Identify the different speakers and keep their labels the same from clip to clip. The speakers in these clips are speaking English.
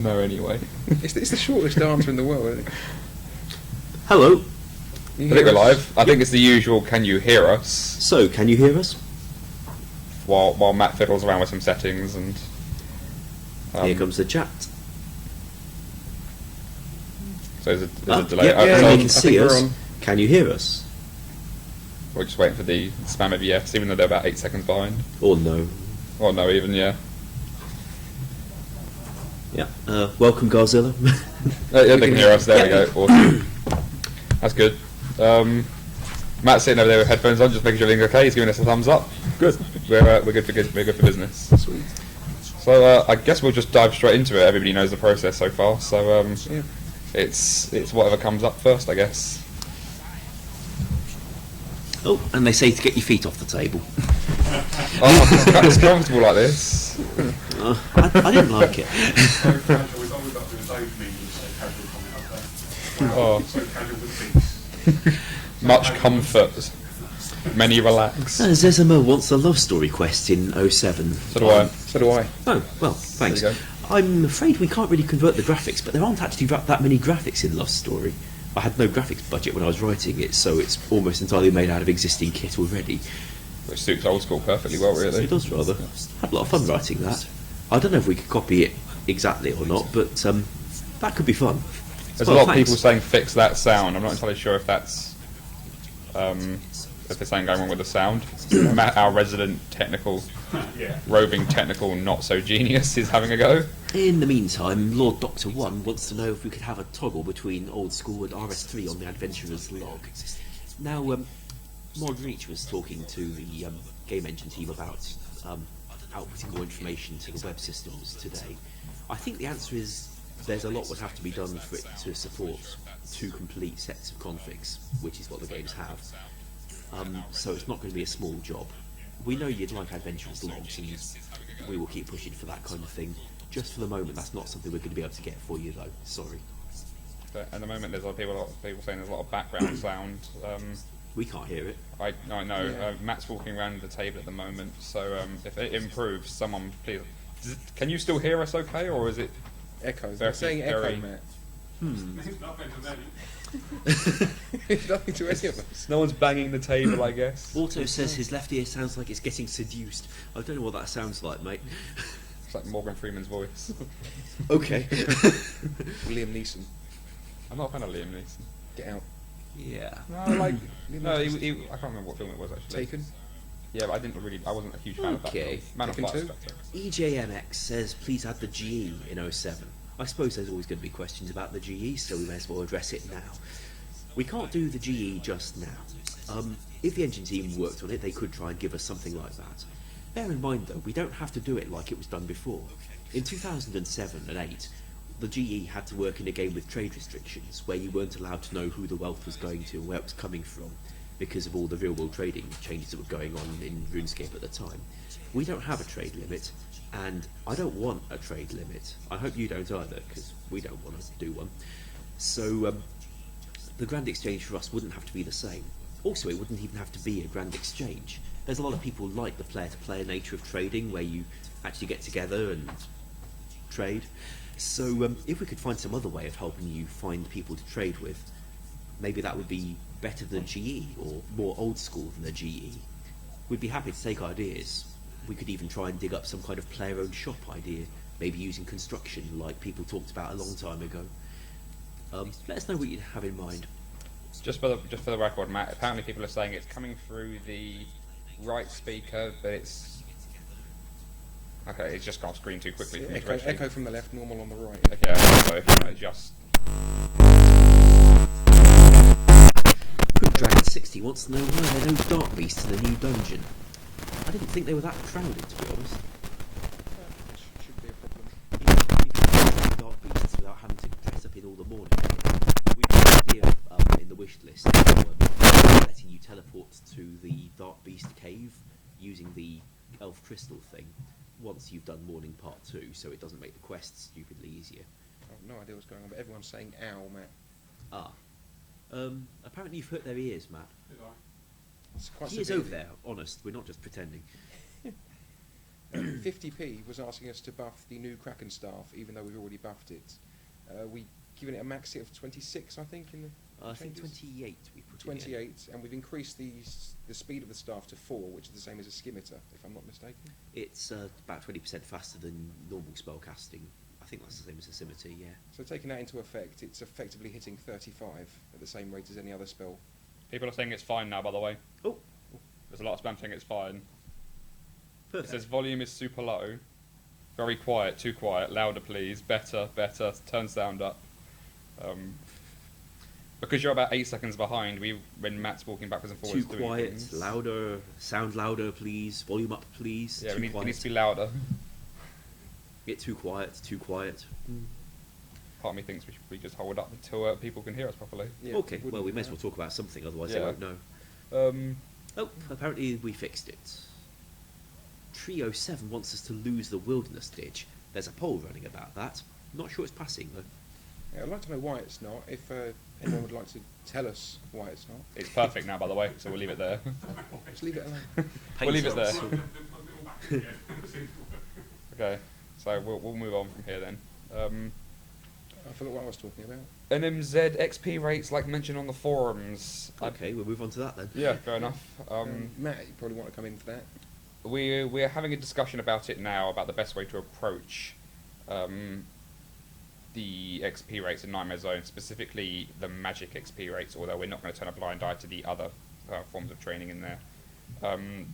Speaker 1: No, anyway.
Speaker 2: It's the shortest answer in the world, isn't it?
Speaker 3: Hello.
Speaker 1: I think we're live. I think it's the usual, can you hear us?
Speaker 3: So, can you hear us?
Speaker 1: While Matt fiddles around with some settings and...
Speaker 3: Here comes the chat.
Speaker 1: So there's a delay.
Speaker 3: You can see us. Can you hear us?
Speaker 1: We're just waiting for the spam of yes, even though they're about 8 seconds behind.
Speaker 3: Or no.
Speaker 1: Or no, even, yeah.
Speaker 3: Yeah. Welcome, Godzilla.
Speaker 1: Yeah, they can hear us. There we go. Awesome. That's good. Matt's sitting over there with headphones on, just making sure everything's okay. He's giving us a thumbs up. Good. We're good for business.
Speaker 2: Sweet.
Speaker 1: So I guess we'll just dive straight into it. Everybody knows the process so far. So
Speaker 2: yeah.
Speaker 1: It's whatever comes up first, I guess.
Speaker 3: Oh, and they say to get your feet off the table.
Speaker 1: Oh, it's comfortable like this.
Speaker 3: I didn't like it.
Speaker 1: Oh. Much comfort. Many relax.
Speaker 3: Zezima wants a love story quest in 07.
Speaker 1: So do I.
Speaker 2: So do I.
Speaker 3: Oh, well, thanks.
Speaker 1: There you go.
Speaker 3: I'm afraid we can't really convert the graphics, but there aren't actually that many graphics in Love Story. I had no graphics budget when I was writing it, so it's almost entirely made out of existing kit already.
Speaker 1: Which suits Old School perfectly well, really.
Speaker 3: It does, rather. Had a lot of fun writing that. I don't know if we could copy it exactly or not, but that could be fun.
Speaker 1: There's a lot of people saying fix that sound. I'm not entirely sure if that's if there's something going wrong with the sound. Matt, our resident technical, roving technical not so genius, is having a go.
Speaker 3: In the meantime, Lord Doctor 1 wants to know if we could have a toggle between Old School and RS3 on the Adventurer's log. Now, Mod Reach was talking to the game engine team about outputting more information to the web systems today. I think the answer is there's a lot would have to be done for it to support 2 complete sets of configs, which is what the games have. So it's not going to be a small job. We know you'd like Adventurer's logs, and we will keep pushing for that kind of thing. Just for the moment, that's not something we're going to be able to get for you, though. Sorry.
Speaker 1: But at the moment, there's a lot of people saying there's a lot of background sound.
Speaker 3: We can't hear it.
Speaker 1: I know. Yeah. Matt's walking around the table at the moment, so if it improves, someone please. Can you still hear us okay, or is it
Speaker 2: echo? They're saying echo, Matt.
Speaker 4: It's nothing to me.
Speaker 2: It's nothing to any of us.
Speaker 1: No one's banging the table, I guess.
Speaker 3: Auto says his left ear sounds like it's getting seduced. I don't know what that sounds like, mate.
Speaker 1: It's like Morgan Freeman's voice.
Speaker 3: Okay.
Speaker 2: Liam Neeson.
Speaker 1: I'm not a fan of Liam Neeson.
Speaker 2: Get out.
Speaker 3: Yeah.
Speaker 1: No, like no, I can't remember what film it was actually.
Speaker 2: Taken.
Speaker 1: Yeah, but I wasn't a huge fan of that film. Man of
Speaker 2: Taken
Speaker 1: Fire.
Speaker 2: 2?
Speaker 3: EJMX says please add the GE in 07. I suppose there's always going to be questions about the GE, so we may as well address it now. We can't do the GE just now. If the engine team worked on it, they could try and give us something like that. Bear in mind though, we don't have to do it like it was done before. In 2007 and 8, the GE had to work in a game with trade restrictions, where you weren't allowed to know who the wealth was going to and where it was coming from, because of all the real-world trading changes that were going on in RuneScape at the time. We don't have a trade limit, and I don't want a trade limit. I hope you don't either, because we don't want to do one. So the Grand Exchange for us wouldn't have to be the same. Also, it wouldn't even have to be a Grand Exchange. There's a lot of people like the player-to-player nature of trading, where you actually get together and trade. So if we could find some other way of helping you find people to trade with, maybe that would be better than GE, or more old school than the GE. We'd be happy to take ideas. We could even try and dig up some kind of player-owned shop idea, maybe using construction like people talked about a long time ago. Let us know what you have in mind.
Speaker 1: Just for the record, Matt, apparently people are saying it's coming through the right speaker, but it's... Okay, it's just gone screen too quickly.
Speaker 2: Yeah, echo from the left, normal on the right.
Speaker 1: Okay, so if you want to adjust...
Speaker 3: Dragon 60 wants to know why there are no dark beasts in the new dungeon. I didn't think they were that crowded, to be honest.
Speaker 2: Should be a problem.
Speaker 3: You can find dark beasts without having to dress up in all the morning. We've got an idea in the wish list of letting you teleport to the Dark Beast cave using the elf crystal thing once you've done morning part 2, so it doesn't make the quest stupidly easier.
Speaker 2: I have no idea what's going on, but everyone's saying ow, Matt.
Speaker 3: Ah. Apparently you've hurt their ears, Matt.
Speaker 4: Did I?
Speaker 2: It's quite
Speaker 3: He is
Speaker 2: severe.
Speaker 3: over there, honest, we're not just pretending.
Speaker 2: 50p was asking us to buff the new Kraken staff, even though we've already buffed it. We given it a max hit of 26, I think, in the
Speaker 3: I think
Speaker 2: changes?
Speaker 3: 28 we put in.
Speaker 2: 28, and we've increased the speed of the staff to 4, which is the same as a scimitar, if I'm not mistaken.
Speaker 3: It's about 20% faster than normal spell casting. I think that's the same as a scimitar, yeah.
Speaker 2: So taking that into effect, it's effectively hitting 35 at the same rate as any other spell.
Speaker 1: People are saying it's fine now, by the way.
Speaker 3: Oh,
Speaker 1: There's a lot of spam saying it's fine. It
Speaker 3: perfect.
Speaker 1: says volume is super low. Very quiet, too quiet. Louder, please. Better, better. Turn sound up. Because you're about 8 seconds behind, when Matt's walking backwards and forwards
Speaker 3: Too
Speaker 1: doing
Speaker 3: quiet,
Speaker 1: things.
Speaker 3: louder, sound louder, please. Volume up, please.
Speaker 1: Yeah,
Speaker 3: too
Speaker 1: it
Speaker 3: quiet.
Speaker 1: needs to be louder.
Speaker 3: Get too quiet, too quiet.
Speaker 1: Part of me thinks we just hold up until people can hear us properly.
Speaker 2: Yeah,
Speaker 3: Okay,
Speaker 2: wouldn't-
Speaker 3: well, we may as well talk about something, otherwise they
Speaker 1: Yeah.
Speaker 3: won't know. Oh, apparently we fixed it. Trio 7 wants us to lose the wilderness ditch. There's a poll running about that. Not sure it's passing, though.
Speaker 2: Yeah, I'd like to know why it's not. If anyone would like to tell us why it's not,
Speaker 1: It's perfect now, by the way, so we'll leave it there.
Speaker 2: just leave it alone.
Speaker 1: We'll leave it there.
Speaker 4: Plug it all back again. Seems to work.
Speaker 1: Okay, so we'll move on from here then.
Speaker 2: I forgot what I was talking about.
Speaker 1: NMZ XP rates, like mentioned on the forums.
Speaker 3: Okay, we'll move on to that then.
Speaker 1: Yeah, fair enough.
Speaker 2: Matt, you probably want to come in for that.
Speaker 1: We're having a discussion about it now, about the best way to approach the XP rates in Nightmare Zone, specifically the magic XP rates, although we're not going to turn a blind eye to the other forms of training in there.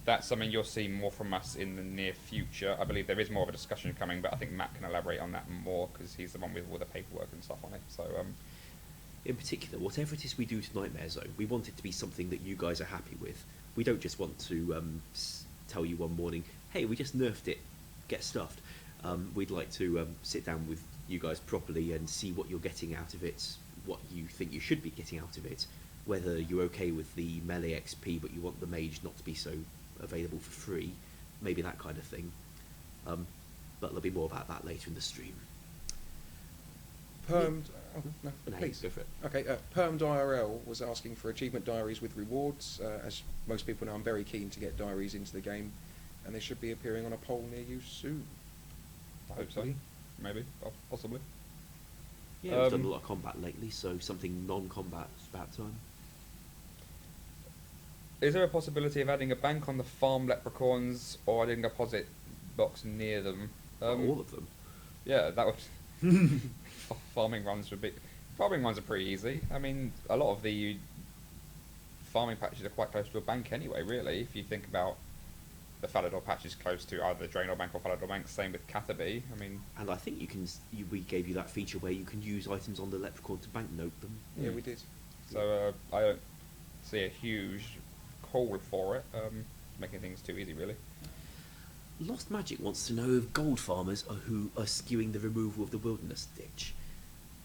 Speaker 1: That's something you'll see more from us in the near future. I believe there is more of a discussion coming, but I think Matt can elaborate on that more, because he's the one with all the paperwork and stuff on it. So,
Speaker 3: In particular, whatever it is we do to Nightmare Zone, we want it to be something that you guys are happy with. We don't just want to tell you one morning, hey, we just nerfed it, get stuffed. We'd like to sit down with you guys properly and see what you're getting out of it, what you think you should be getting out of it, whether you're okay with the melee XP but you want the mage not to be so available for free, maybe that kind of thing. But there'll be more about that later in the stream.
Speaker 2: Permed. Oh, no,
Speaker 3: No,
Speaker 2: please.
Speaker 3: go for it.
Speaker 2: Okay, Permed IRL was asking for achievement diaries with rewards. As most people know, I'm very keen to get diaries into the game, and they should be appearing on a poll near you soon.
Speaker 1: I hope so. Maybe, possibly.
Speaker 3: Yeah, we've done a lot of combat lately, so something non-combat is about time.
Speaker 1: Is there a possibility of adding a bank on the farm leprechauns, or adding a deposit box near them?
Speaker 3: All of them.
Speaker 1: Yeah, that would. Farming runs are pretty easy. I mean, a lot of the farming patches are quite close to a bank anyway. Really, if you think about the Falador patch is close to either the Draenor Bank or Falador Bank. Same with Catterby. I mean,
Speaker 3: And I think we gave you that feature where you can use items on the leprechaun to banknote them.
Speaker 2: Yeah, we did.
Speaker 1: so I don't see a huge call for it. Making things too easy, really.
Speaker 3: Lost Magic wants to know if gold farmers are who are skewing the removal of the wilderness ditch.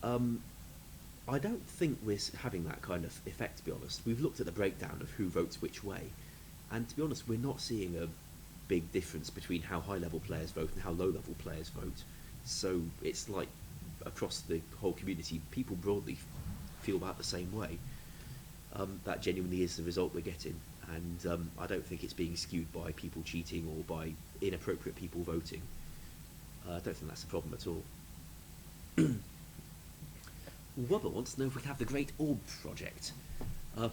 Speaker 3: I don't think we're having that kind of effect, to be honest. We've looked at the breakdown of who votes which way, and to be honest, we're not seeing a big difference between how high-level players vote and how low-level players vote. So it's like across the whole community, people broadly feel about the same way. That genuinely is the result we're getting, and I don't think it's being skewed by people cheating or by inappropriate people voting. I don't think that's a problem at all. Wubba wants to know if we can have the Great Orb project. I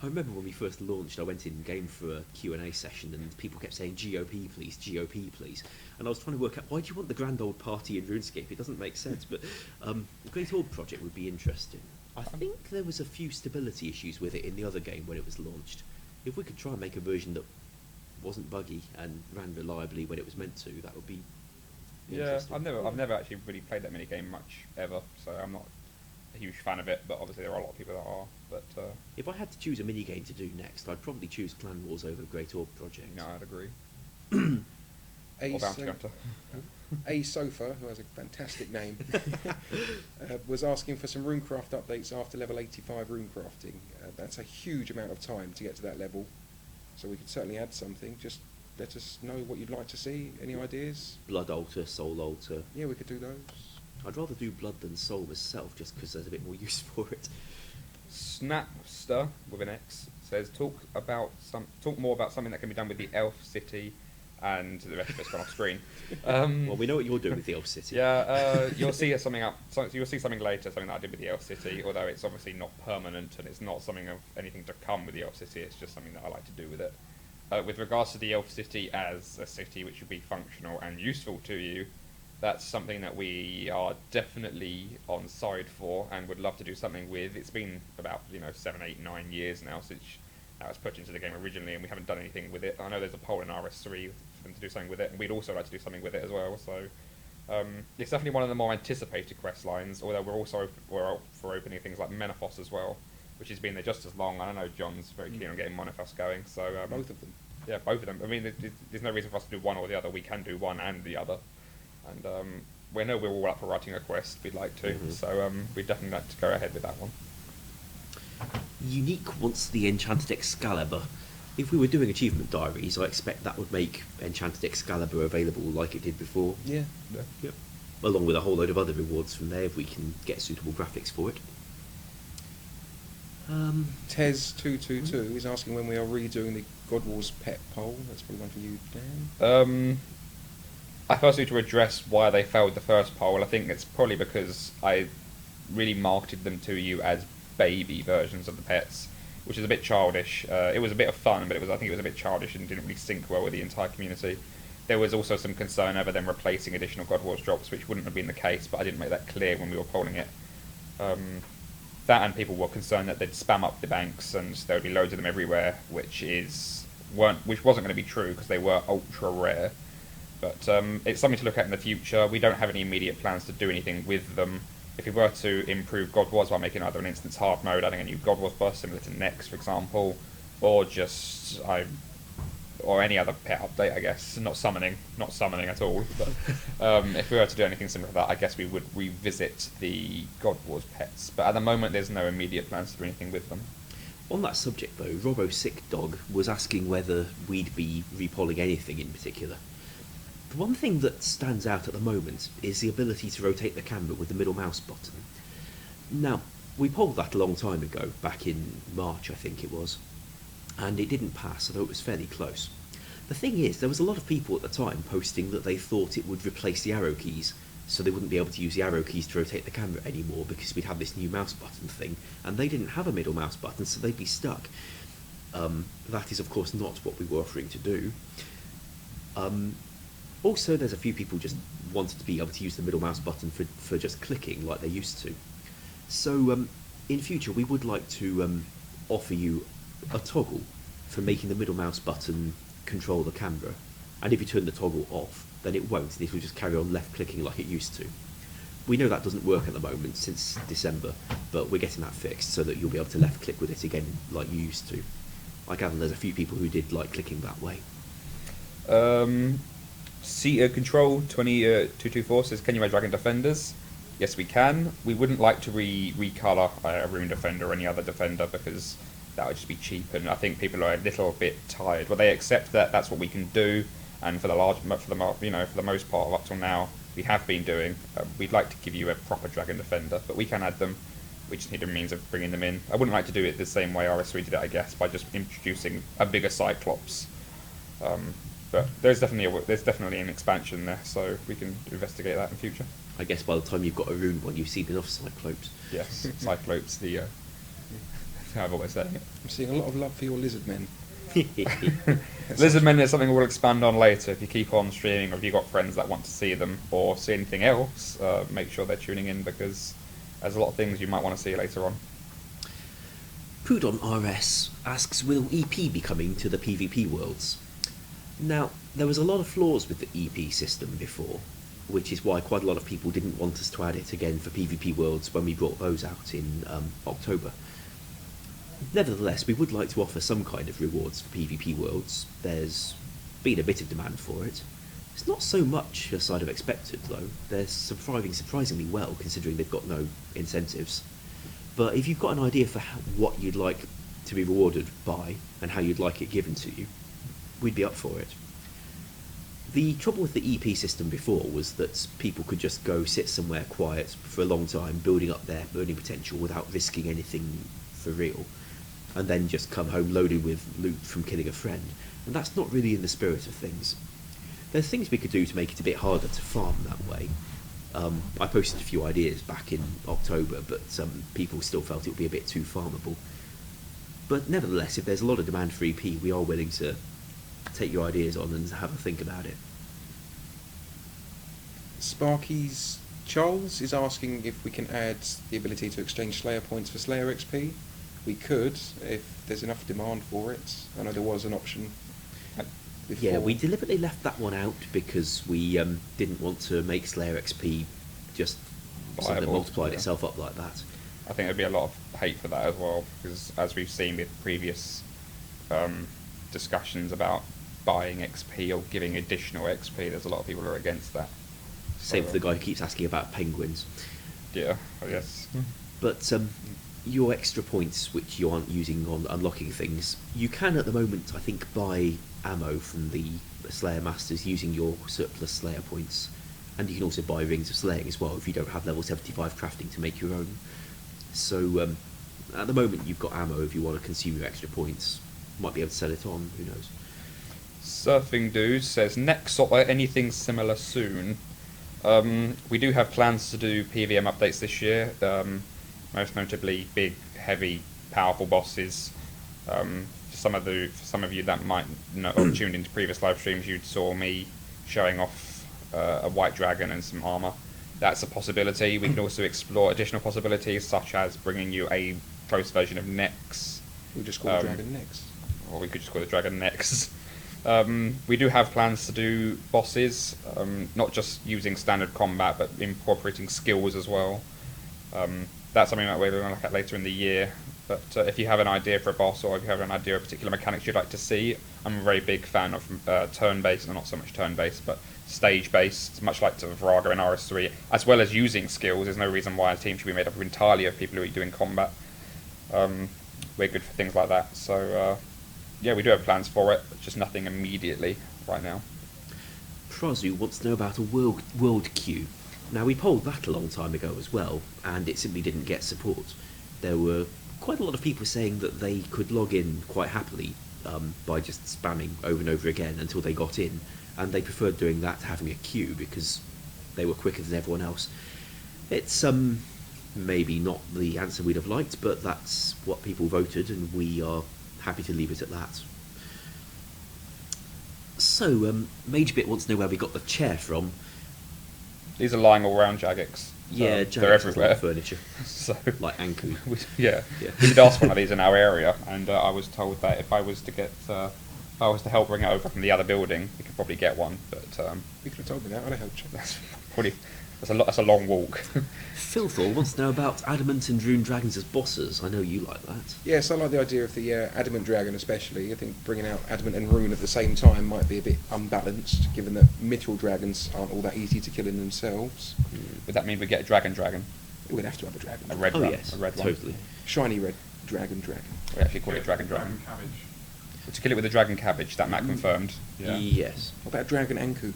Speaker 3: remember when we first launched, I went in game for a Q&A session and people kept saying GOP please, GOP please. And I was trying to work out, why do you want the grand old party in RuneScape? It doesn't make sense, but the Great Orb project would be interesting. I think there was a few stability issues with it in the other game when it was launched. If we could try and make a version that wasn't buggy and ran reliably when it was meant to, that would be
Speaker 1: Yeah,
Speaker 3: interesting.
Speaker 1: I've never actually really played that mini game much ever, so I'm not a huge fan of it. But obviously there are a lot of people that are. But
Speaker 3: If I had to choose a mini game to do next, I'd probably choose Clan Wars over Great Orb project.
Speaker 1: no, I'd agree.
Speaker 2: A,
Speaker 1: Or Bounty
Speaker 2: so-
Speaker 1: Hunter.
Speaker 2: A Sofa, who has a fantastic name, was asking for some runecraft updates after level 85 runecrafting. That's a huge amount of time to get to that level, so we could certainly add something. Just let us know what you'd like to see. Any ideas?
Speaker 3: Blood Altar, Soul Altar.
Speaker 2: Yeah, we could do those.
Speaker 3: I'd rather do Blood than Soul myself, just because there's a bit more use for it.
Speaker 1: Snapster with an X says talk more about something that can be done with the Elf City and the rest of it's gone off screen.
Speaker 3: Well, we know what you're doing with the Elf City.
Speaker 1: Yeah, you'll see something up. So you'll see something later, something that I did with the Elf City. Although it's obviously not permanent and it's not something of anything to come with the Elf City. It's just something that I like to do with it. With regards to the Elf City as a city which would be functional and useful to you, that's something that we are definitely on side for and would love to do something with. It's been about 7, 8, 9 years now since that was put into the game originally, and we haven't done anything with it. I know there's a poll in RS3 for them to do something with it, and we'd also like to do something with it as well. So it's definitely one of the more anticipated quest lines. Although we're up for opening things like Menethos as well, which has been there just as long. I know John's very keen on getting Menethos going. So
Speaker 2: Both of them.
Speaker 1: Yeah, both of them. I mean, there's no reason for us to do one or the other. We can do one and the other. And we know we're all up for writing a quest. We'd like to, so we'd definitely like to go ahead with that one.
Speaker 3: Unique wants the Enchanted Excalibur. If we were doing achievement diaries, I expect that would make Enchanted Excalibur available like it did before.
Speaker 2: Yeah.
Speaker 3: Yep. Along with a whole load of other rewards from there if we can get suitable graphics for it.
Speaker 2: Tez222 is asking when we are redoing the God Wars pet poll. That's probably one for you, Dan.
Speaker 1: I first need to address why they failed the first poll. I think it's probably because I really marketed them to you as baby versions of the pets, which is a bit childish. It was a bit of fun, but I think it was a bit childish and didn't really sync well with the entire community. There was also some concern over them replacing additional God Wars drops, which wouldn't have been the case, but I didn't make that clear when we were polling it. That and people were concerned that they'd spam up the banks and there would be loads of them everywhere, which wasn't going to be true because they were ultra rare. But it's something to look at in the future. We don't have any immediate plans to do anything with them. If we were to improve God Wars by making either an instance hard mode, adding a new God Wars bus similar to Next, for example, or just or any other pet update, I guess. Not summoning at all. But if we were to do anything similar to that, I guess we would revisit the God Wars pets. But at the moment, there's no immediate plans to do anything with them.
Speaker 3: On that subject, though, Robo Sick Dog was asking whether we'd be repolling anything in particular. The one thing that stands out at the moment is the ability to rotate the camera with the middle mouse button. Now, we polled that a long time ago, back in March I think it was, and it didn't pass, although it was fairly close. The thing is, there was a lot of people at the time posting that they thought it would replace the arrow keys, so they wouldn't be able to use the arrow keys to rotate the camera anymore because we'd have this new mouse button thing, and they didn't have a middle mouse button, so they'd be stuck. That is, of course, not what we were offering to do. Also, there's a few people just wanted to be able to use the middle mouse button for just clicking like they used to. So, in future, we would like to offer you a toggle for making the middle mouse button control the camera. And if you turn the toggle off, then it won't, and it will just carry on left-clicking like it used to. We know that doesn't work at the moment since December, but we're getting that fixed so that you'll be able to left-click with it again like you used to. I gather there's a few people who did like clicking that way.
Speaker 1: Control 224 says, can you add Dragon Defenders? Yes, we can. We wouldn't like to recolor a Rune Defender or any other Defender because that would just be cheap, and I think people are a little bit tired. Well, they accept that that's what we can do, and for the most part up till now, we have been doing. We'd like to give you a proper Dragon Defender, but we can add them. We just need a means of bringing them in. I wouldn't like to do it the same way RS3 did it, I guess, by just introducing a bigger Cyclops. But there's definitely an expansion there, so we can investigate that in future.
Speaker 3: I guess by the time you've got a rune one, you've seen enough Cyclopes.
Speaker 1: Yes, Cyclopes, I've always said it.
Speaker 2: I'm seeing a lot of love for your lizard men.
Speaker 1: Lizard men is something we'll expand on later. If you keep on streaming, or if you've got friends that want to see them, or see anything else, make sure they're tuning in, because there's a lot of things you might want to see later on.
Speaker 3: Pudon RS asks, will EP be coming to the PvP worlds? Now, there was a lot of flaws with the EP system before, which is why quite a lot of people didn't want us to add it again for PvP worlds when we brought those out in October. Nevertheless, we would like to offer some kind of rewards for PvP worlds. There's been a bit of demand for it. It's not so much as I'd have expected, though. They're thriving surprisingly well, considering they've got no incentives. But if you've got an idea for what you'd like to be rewarded by, and how you'd like it given to you, we'd be up for it. The trouble with the EP system before was that people could just go sit somewhere quiet for a long time, building up their earning potential without risking anything for real, and then just come home loaded with loot from killing a friend, and that's not really in the spirit of things. There's things we could do to make it a bit harder to farm that way. I posted a few ideas back in October, but people still felt it would be a bit too farmable. But nevertheless, if there's a lot of demand for EP, we are willing to take your ideas on and have a think about it.
Speaker 2: Sparky's Charles is asking if we can add the ability to exchange Slayer points for Slayer XP. We could, if there's enough demand for it. I know there was an option before.
Speaker 3: Yeah, we deliberately left that one out because we didn't want to make Slayer XP just something that
Speaker 1: Viable,
Speaker 3: multiplied
Speaker 1: yeah.
Speaker 3: itself up like that.
Speaker 1: I think there'd be a lot of hate for that as well, because as we've seen with previous discussions about buying XP or giving additional XP, there's a lot of people who are against that.
Speaker 3: Same for the guy who keeps asking about penguins.
Speaker 1: Yeah, I guess.
Speaker 3: But your extra points, which you aren't using on unlocking things, you can at the moment, I think, buy ammo from the Slayer Masters using your surplus Slayer points. And you can also buy Rings of Slaying as well if you don't have level 75 crafting to make your own. So at the moment you've got ammo if you want to consume your extra points. Might be able to sell it on, who knows.
Speaker 1: Surfing Dude says, next or anything similar soon. We do have plans to do PVM updates this year, most notably big, heavy, powerful bosses. For some of you that might not have tuned into previous live streams, you saw me showing off a white dragon and some armor. That's a possibility. We can also explore additional possibilities, such as bringing you a close version of Nex.
Speaker 2: We'll just call the dragon Nex.
Speaker 1: Or we could just call the dragon Nex. We do have plans to do bosses, not just using standard combat, but incorporating skills as well. That's something that we're going to look at later in the year. But if you have an idea for a boss, or if you have an idea of particular mechanics you'd like to see, I'm a very big fan of turn-based, and not so much turn-based, but stage-based, much like to Vraga in RS3, as well as using skills. There's no reason why a team should be made up entirely of people who are doing combat. We're good for things like that. So, yeah, we do have plans for it, but just nothing immediately right now.
Speaker 3: Prazu wants to know about a world queue. Now, we polled that a long time ago as well, and it simply didn't get support. There were quite a lot of people saying that they could log in quite happily by just spamming over and over again until they got in, and they preferred doing that to having a queue because they were quicker than everyone else. It's maybe not the answer we'd have liked, but that's what people voted, and we are happy to leave it at that. So, Magebit wants to know where we got the chair from.
Speaker 1: These are lying all around Jagex.
Speaker 3: Yeah,
Speaker 1: they're everywhere.
Speaker 3: Furniture,
Speaker 1: So,
Speaker 3: like Anku.
Speaker 1: yeah.
Speaker 3: Yeah.
Speaker 1: We did ask one of these in our area, and I was told that if I was to help bring it over from the other building, we could probably get one. But
Speaker 2: You could have told me that. I'd have helped you.
Speaker 1: that's a long walk.
Speaker 3: Filthor wants to know about Adamant and Rune Dragons as bosses. I know you like that.
Speaker 2: Yes, I like the idea of the Adamant Dragon especially. I think bringing out Adamant and Rune at the same time might be a bit unbalanced, given that Mithril Dragons aren't all that easy to kill in themselves.
Speaker 1: Would that mean we get a dragon?
Speaker 2: We'd have to have a dragon.
Speaker 1: A red
Speaker 3: Oh
Speaker 1: one?
Speaker 3: yes,
Speaker 1: A red
Speaker 3: totally.
Speaker 1: one?
Speaker 2: Shiny red dragon.
Speaker 1: We actually call it dragon.
Speaker 4: Dragon cabbage.
Speaker 1: To kill it with a dragon cabbage, that Matt confirmed. Yeah.
Speaker 3: Yes.
Speaker 2: What about Dragon Anku?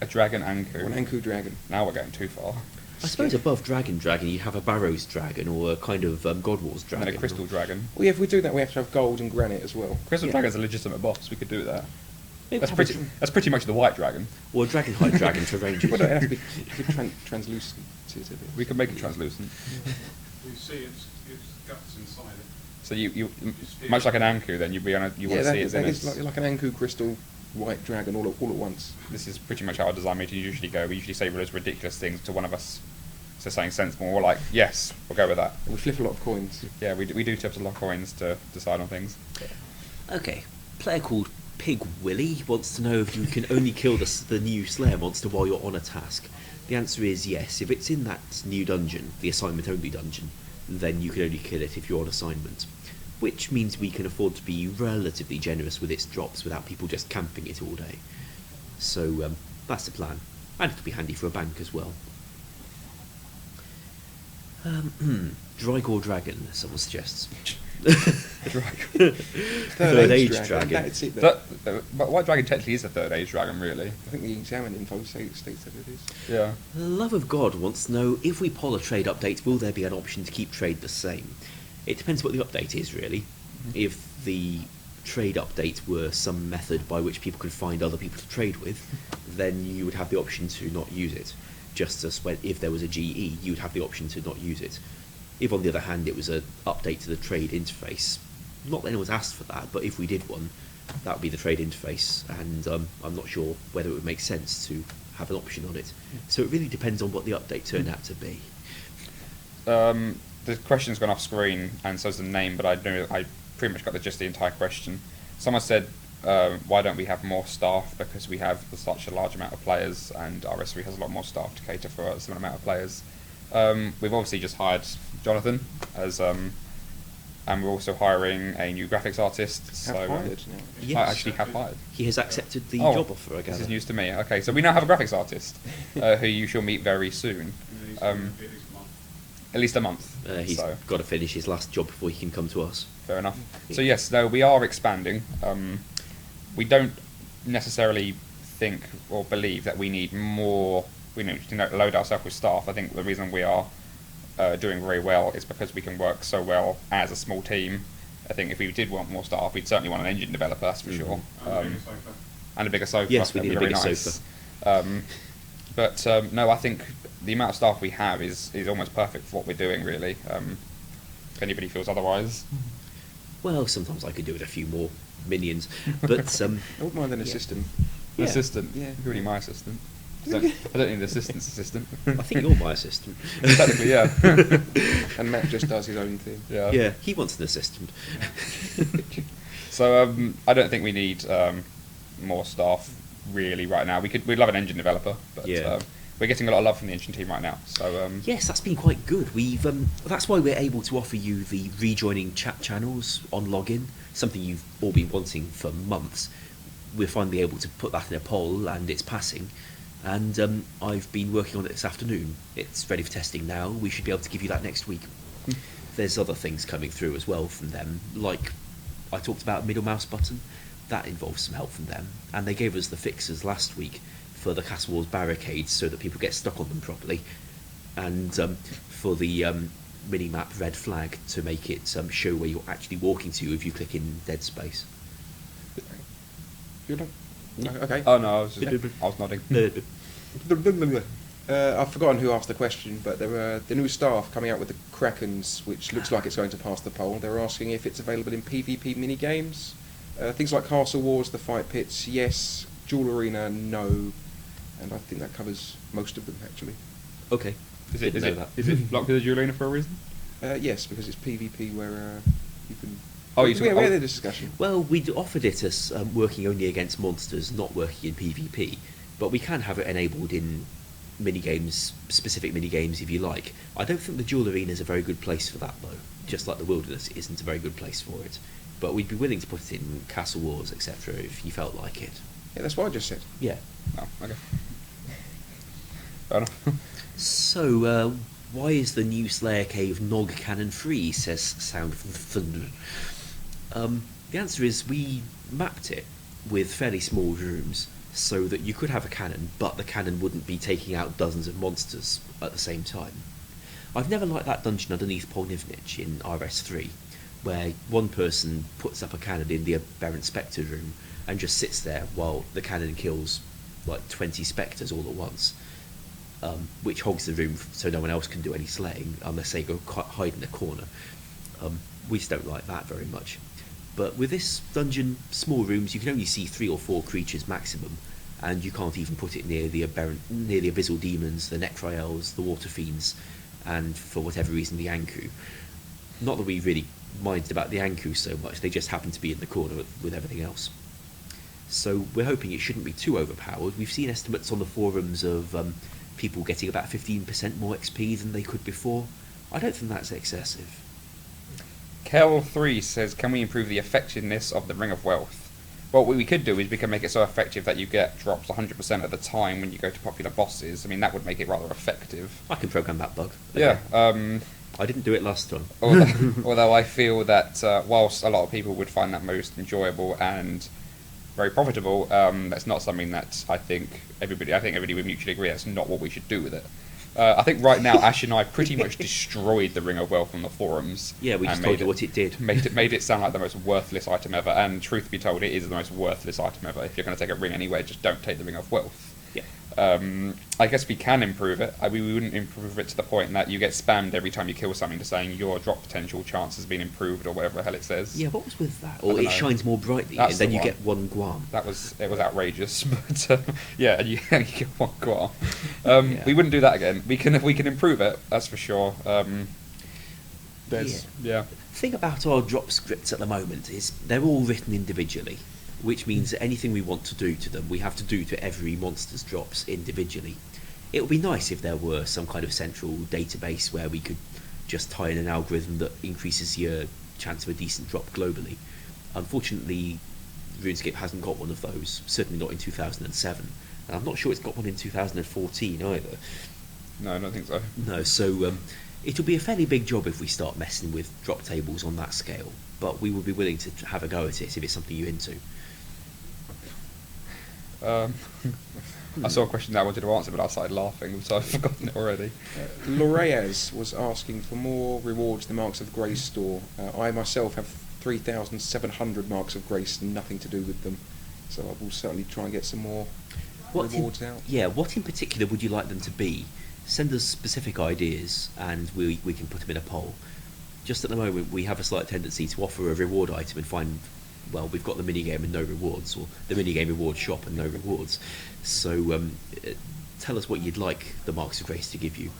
Speaker 1: A dragon
Speaker 2: Or an
Speaker 1: Anku.
Speaker 2: Anku dragon?
Speaker 1: Now we're going too far.
Speaker 3: I suppose above Dragon you have a Barrows Dragon or a kind of God Wars
Speaker 1: And
Speaker 3: Dragon.
Speaker 1: then a crystal dragon.
Speaker 2: Well, yeah, if we do that, we have to have gold and granite as well.
Speaker 1: Crystal
Speaker 3: Yeah.
Speaker 1: dragon's a legitimate boss. We could do that.
Speaker 3: Maybe
Speaker 1: That's
Speaker 3: have
Speaker 1: pretty. That's pretty much the white dragon.
Speaker 3: Or a Dragonhide Dragon for rangers.
Speaker 2: Well, no, it has to be translucent.
Speaker 1: We can make it translucent.
Speaker 4: You see its guts inside it.
Speaker 1: So you much like an Anku, then you want to see its
Speaker 2: that
Speaker 1: innards.
Speaker 2: is like an Anku crystal white dragon all at once.
Speaker 1: This is pretty much how our design meetings usually go. We usually say those ridiculous things to one of us. So something sensible. We're like, yes, we'll go with that.
Speaker 2: And we flip a lot of coins.
Speaker 1: Yeah, we do tips a lot of coins to decide on things.
Speaker 3: Okay. Player called Pig Willy wants to know if you can only kill the new Slayer monster while you're on a task. The answer is yes. If it's in that new dungeon, the assignment only dungeon, then you can only kill it if you're on assignment. Which means we can afford to be relatively generous with its drops without people just camping it all day. So that's the plan. And it'll be handy for a bank as well. Drygore Dragon, someone suggests. Third Age Dragon.
Speaker 2: That's it. Though.
Speaker 1: But White Dragon technically is a third age dragon, really.
Speaker 2: I think the examine info states that it is.
Speaker 1: Yeah.
Speaker 3: Love of God wants to know, if we poll a trade update, will there be an option to keep trade the same? It depends what the update is, really. If the trade updates were some method by which people could find other people to trade with, then you would have the option to not use it. Just as if there was a GE, you would have the option to not use it. If, on the other hand, it was an update to the trade interface, not that anyone's asked for that, but if we did one, that would be the trade interface, and I'm not sure whether it would make sense to have an option on it. So it really depends on what the update turned out to be.
Speaker 1: The question's gone off screen, and so is the name, but I pretty much got the gist of the entire question. Someone said, why don't we have more staff, because we have such a large amount of players, and RS3 has a lot more staff to cater for a similar amount of players. We've obviously just hired Jonathan, as and we're also hiring a new graphics artist.
Speaker 3: Yes.
Speaker 1: I actually have hired.
Speaker 3: He has accepted the job offer, I gather.
Speaker 1: This is news to me. Okay, so we now have a graphics artist, who you shall meet very soon. At least a month.
Speaker 3: He's got to finish his last job before he can come to us.
Speaker 1: Fair enough. So yes, no, we are expanding. We don't necessarily think or believe that we need more. We need to load ourselves with staff. I think the reason we are doing very well is because we can work so well as a small team. I think if we did want more staff, we'd certainly want an engine developer, that's for sure. And a bigger sofa.
Speaker 3: Yes, we need a bigger sofa.
Speaker 1: But no, I think the amount of staff we have is almost perfect for what we're doing, really. If anybody feels otherwise.
Speaker 3: Well, sometimes I could do with a few more minions, but
Speaker 2: I wouldn't mind an assistant.
Speaker 1: An assistant?
Speaker 2: Yeah.
Speaker 1: You're already my assistant. I don't need an assistant's assistant.
Speaker 3: I think you're my assistant.
Speaker 1: Technically, yeah.
Speaker 2: And Matt just does his own thing.
Speaker 3: Yeah, he wants an assistant.
Speaker 1: So I don't think we need more staff really right now. We'd love an engine developer, but we're getting a lot of love from the engine team right now. So
Speaker 3: yes, that's been quite good. We've that's why we're able to offer you the rejoining chat channels on login, something you've all been wanting for months. We're finally able to put that in a poll, and it's passing. And I've been working on it this afternoon. It's ready for testing now. We should be able to give you that next week. There's other things coming through as well from them, like I talked about middle mouse button. That involves some help from them, and they gave us the fixes last week for the Castle Walls barricades so that people get stuck on them properly, and for the mini-map red flag to make it show where you're actually walking to if you click in dead space.
Speaker 2: You're done? Okay.
Speaker 1: oh no, I was nodding.
Speaker 2: I've forgotten who asked the question, but there are the new staff coming out with the Krakens, which looks like it's going to pass the poll. They're asking if it's available in PvP mini games. Things like Castle Wars, the Fight Pits, yes. Duel Arena, no. And I think that covers most of them, actually.
Speaker 3: Okay.
Speaker 1: Is it blocked with a dual arena for a reason?
Speaker 2: Yes, because it's PvP where you can...
Speaker 1: Oh,
Speaker 2: we had a discussion.
Speaker 3: Well, we offered it as working only against monsters, not working in PvP, but we can have it enabled in minigames, specific minigames if you like. I don't think the dual arena is a very good place for that, though, just like the wilderness isn't a very good place for it. But we'd be willing to put it in Castle Wars, etc., if you felt like it.
Speaker 2: Yeah, that's what I just said.
Speaker 3: Yeah.
Speaker 1: Oh, okay. Fair enough.
Speaker 3: So, why is the new Slayer Cave Nog Cannon free, says Sound of Thunder. The answer is we mapped it with fairly small rooms so that you could have a cannon, but the cannon wouldn't be taking out dozens of monsters at the same time. I've never liked that dungeon underneath Polnivnich in RS3, where one person puts up a cannon in the Aberrant Spectre room and just sits there while the cannon kills like 20 spectres all at once, which hogs the room so no one else can do any slaying unless they go hide in a corner. We just don't like that very much. But with this dungeon, small rooms, you can only see 3 or 4 creatures maximum, and you can't even put it near the Abyssal Demons, the Necryels, the Water Fiends, and for whatever reason the Anku. Not that we really minded about the Anku so much, they just happen to be in the corner with everything else. So we're hoping it shouldn't be too overpowered. We've seen estimates on the forums of people getting about 15% more XP than they could before. I don't think that's excessive.
Speaker 1: Kel3 says, can we improve the effectiveness of the Ring of Wealth? Well, what we could do is we can make it so effective that you get drops 100% of the time when you go to popular bosses. I mean, that would make it rather effective.
Speaker 3: I can program that bug.
Speaker 1: Okay. Yeah.
Speaker 3: I didn't do it last time.
Speaker 1: Although I feel that whilst a lot of people would find that most enjoyable and very profitable, that's not something that I think everybody would mutually agree that's not what we should do with it. I think right now Ash and I pretty much destroyed the Ring of Wealth on the forums.
Speaker 3: Yeah, we
Speaker 1: and
Speaker 3: just told you what it did.
Speaker 1: Made it sound like the most worthless item ever, and truth be told, it is the most worthless item ever. If you're going to take a ring anywhere, just don't take the Ring of Wealth.
Speaker 3: Yeah.
Speaker 1: I guess we can improve it. We wouldn't improve it to the point that you get spammed every time you kill something to saying your drop potential chance has been improved or whatever the hell it says.
Speaker 3: Yeah, what was with that?
Speaker 1: don't
Speaker 3: Or it
Speaker 1: know.
Speaker 3: shines more brightly,
Speaker 1: That's
Speaker 3: and then
Speaker 1: the
Speaker 3: you
Speaker 1: one.
Speaker 3: get 1 guam.
Speaker 1: It was outrageous, but yeah, and you get 1 guam.
Speaker 3: Yeah.
Speaker 1: We wouldn't do that again. We can improve it, that's for sure. There's yeah.
Speaker 3: The thing about our drop scripts at the moment is they're all written individually, which means that anything we want to do to them, we have to do to every monster's drops individually. It would be nice if there were some kind of central database where we could just tie in an algorithm that increases your chance of a decent drop globally. Unfortunately, RuneScape hasn't got one of those, certainly not in 2007, and I'm not sure it's got one in 2014 either.
Speaker 1: No, I don't think so.
Speaker 3: No, so it'll be a fairly big job if we start messing with drop tables on that scale, but we would be willing to have a go at it if it's something you're into.
Speaker 1: I saw a question that I wanted to answer, but I started laughing, so I've forgotten it already.
Speaker 2: Loreas was asking for more rewards the Marks of Grace store. I myself have 3,700 Marks of Grace and nothing to do with them, so I will certainly try and get some more rewards out.
Speaker 3: Yeah, what in particular would you like them to be? Send us specific ideas and we can put them in a poll. Just at the moment we have a slight tendency to offer a reward item and find, well, we've got the minigame and no rewards, or the minigame reward shop and no rewards. So tell us what you'd like the Marks of Grace to give you.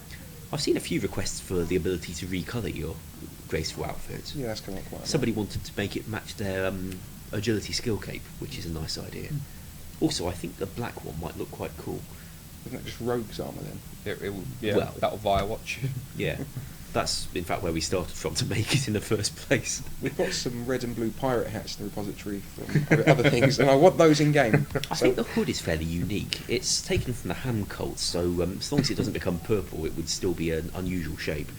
Speaker 3: I've seen a few requests for the ability to recolour your graceful outfit.
Speaker 2: Yeah, that's come up quite a lot.
Speaker 3: Somebody wanted to make it match their agility skill cape, which is a nice idea. Also, I think the black one might look quite cool.
Speaker 2: Isn't that just rogue's armour then?
Speaker 1: It will, yeah,
Speaker 3: Well-
Speaker 1: that'll via watch.
Speaker 3: Yeah, that's in fact where we started from to make it in the first place.
Speaker 2: We've got some red and blue pirate hats in the repository from other things, and I want those in game.
Speaker 3: I think the hood is fairly unique. It's taken from the ham cult, so as long as it doesn't become purple, it would still be an unusual shape.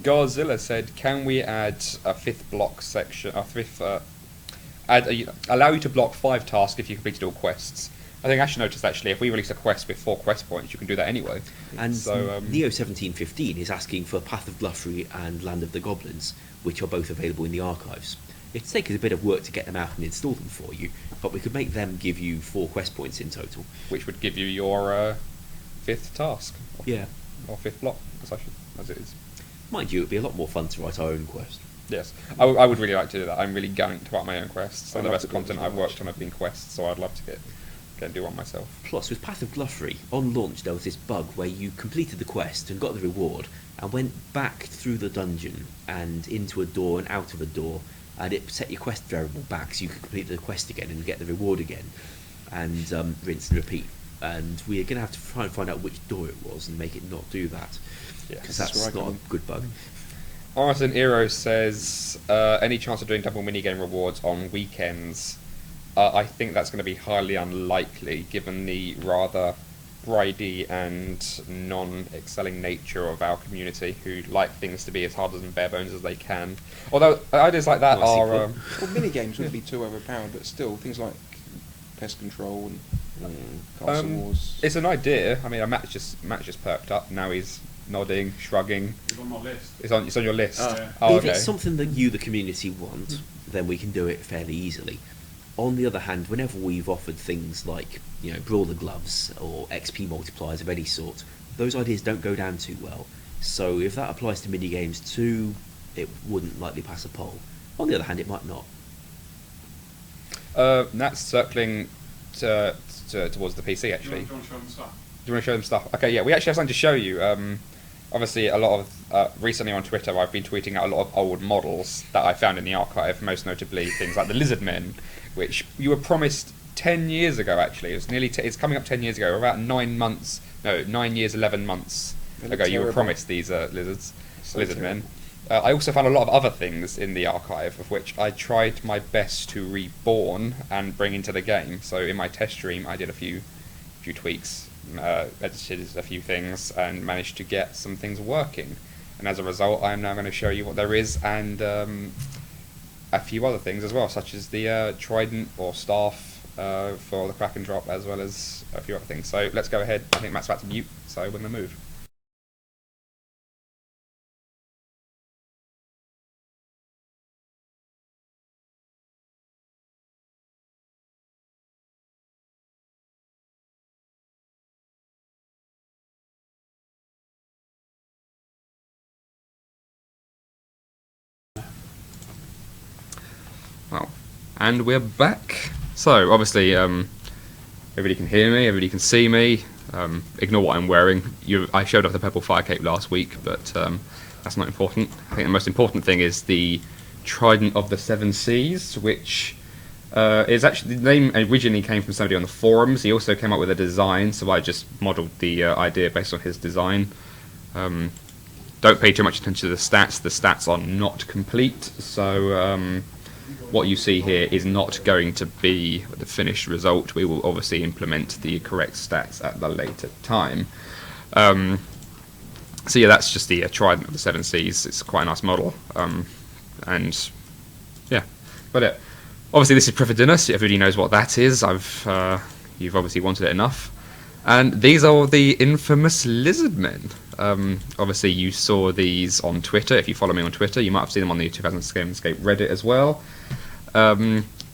Speaker 1: Godzilla said, "Can we add a 5th block section? Allow you to block 5 tasks if you completed all quests." I think Ash noticed actually, if we release a quest with 4 quest points, you can do that anyway.
Speaker 3: And
Speaker 1: so,
Speaker 3: Neo 1715 is asking for Path of Gluffery and Land of the Goblins, which are both available in the archives. It'd take us a bit of work to get them out and install them for you, but we could make them give you 4 quest points in total.
Speaker 1: which would give you your 5th task.
Speaker 3: Yeah.
Speaker 1: Or 5th block, as it is.
Speaker 3: Mind you, it'd be a lot more fun to write our own quest.
Speaker 1: Yes, I would really like to do that. I'm really going to write my own quests. Some of the
Speaker 2: I'd
Speaker 1: best
Speaker 2: love to do it
Speaker 1: content
Speaker 2: as
Speaker 1: I've
Speaker 2: well,
Speaker 1: worked on have been quests, so I'd love to get and do one myself.
Speaker 3: Plus, with Path of Gluffery, on launch there was this bug where you completed the quest and got the reward, and went back through the dungeon and into a door and out of a door, and it set your quest variable back so you could complete the quest again and get the reward again, and rinse and repeat. And we're going to have to try and find out which door it was and make it not do that,
Speaker 1: Yeah,
Speaker 3: because
Speaker 2: that's
Speaker 3: that's
Speaker 2: where I
Speaker 3: not
Speaker 2: come
Speaker 3: a
Speaker 2: in.
Speaker 3: good bug.
Speaker 1: Arson Eero says, any chance of doing double minigame rewards on weekends? I think that's going to be highly unlikely, given the rather bridey and non-excelling nature of our community, who like things to be as hard and bare bones as they can. Although ideas like that
Speaker 3: Nicely
Speaker 1: are...
Speaker 3: put.
Speaker 2: Well, mini-games wouldn't be too overpowered, but still, things like pest control and castle wars.
Speaker 1: it's an idea. I mean, Matt just perked up. Now he's nodding, shrugging.
Speaker 4: It's on my list.
Speaker 1: It's on your list.
Speaker 4: Yeah.
Speaker 1: Oh,
Speaker 3: If
Speaker 1: okay.
Speaker 3: it's something that you, the community, want, then we can do it fairly easily. On the other hand, whenever we've offered things like, brawler gloves or XP multipliers of any sort, those ideas don't go down too well. So if that applies to minigames too, it wouldn't likely pass a poll. On the other hand, it might not.
Speaker 1: Nat's circling towards the PC,
Speaker 4: Do you
Speaker 1: actually.
Speaker 4: want to show them stuff?
Speaker 1: Do you want to show them stuff? Okay, yeah, we actually have something to show you. Obviously, a lot of recently on Twitter, I've been tweeting out a lot of old models that I found in the archive. Most notably, things like the Lizard Men, which you were promised 10 years ago. Actually, it's nearly it's coming up 10 years ago. About 9 months, no, 9 years, 11 months
Speaker 2: They look
Speaker 1: ago. You were
Speaker 2: terrible.
Speaker 1: promised these lizard
Speaker 2: terrible.
Speaker 1: men. I also found a lot of other things in the archive, of which I tried my best to reborn and bring into the game. So in my test stream, I did a few tweaks, edited a few things, and managed to get some things working. And as a result, I'm now going to show you what there is, and a few other things as well, such as the trident or staff for the Kraken drop, as well as a few other things. So let's go ahead. I think Matt's about to mute, so we're going to move. Well, and we're back. So obviously, everybody can hear me, everybody can see me. Ignore what I'm wearing. I showed off the purple fire cape last week, but that's not important. I think the most important thing is the Trident of the Seven Seas, which is actually, the name originally came from somebody on the forums. He also came up with a design, so I just modelled the idea based on his design. Don't pay too much attention to the stats. The stats are not complete, so what you see here is not going to be the finished result. We will obviously implement the correct stats at the later time. So yeah, that's just the Trident of the Seven Seas. It's quite a nice model, and yeah, but obviously this is Prividinus. So everybody knows what that is. You've obviously wanted it enough. And these are the infamous lizard men. Obviously you saw these on Twitter. If you follow me on Twitter, you might have seen them on the 2000 RuneScape Reddit as well.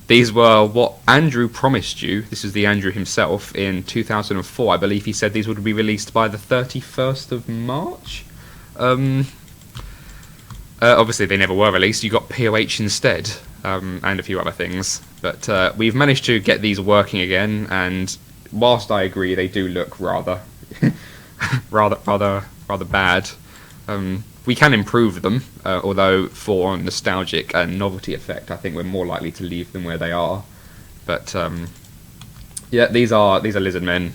Speaker 1: These were what Andrew promised you. This is the Andrew himself in 2004. I believe he said these would be released by the 31st of March. Obviously they never were released. You got POH instead, and a few other things. But we've managed to get these working again, and whilst I agree they do look rather rather bad, we can improve them, although for nostalgic and novelty effect I think we're more likely to leave them where they are. But yeah, these are lizard men.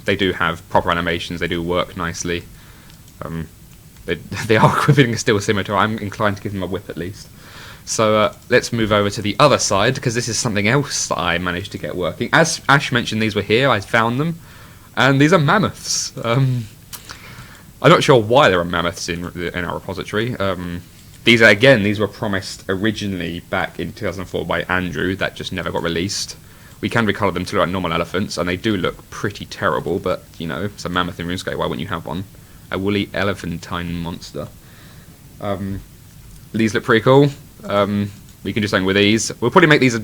Speaker 1: They do have proper animations, they do work nicely. They are equipping a steel scimitar. I'm inclined to give them a whip at least. So let's move over to the other side, because this is something else that I managed to get working. As Ash mentioned, these were here, I found them, and these are mammoths. I'm not sure why there are mammoths in our repository. These were promised originally back in 2004 by Andrew, that just never got released. We can recolour them to look like normal elephants, and they do look pretty terrible, but, you know, it's a mammoth in RuneScape, why wouldn't you have one? A woolly elephantine monster. These look pretty cool. We can do something with these. We'll probably make these.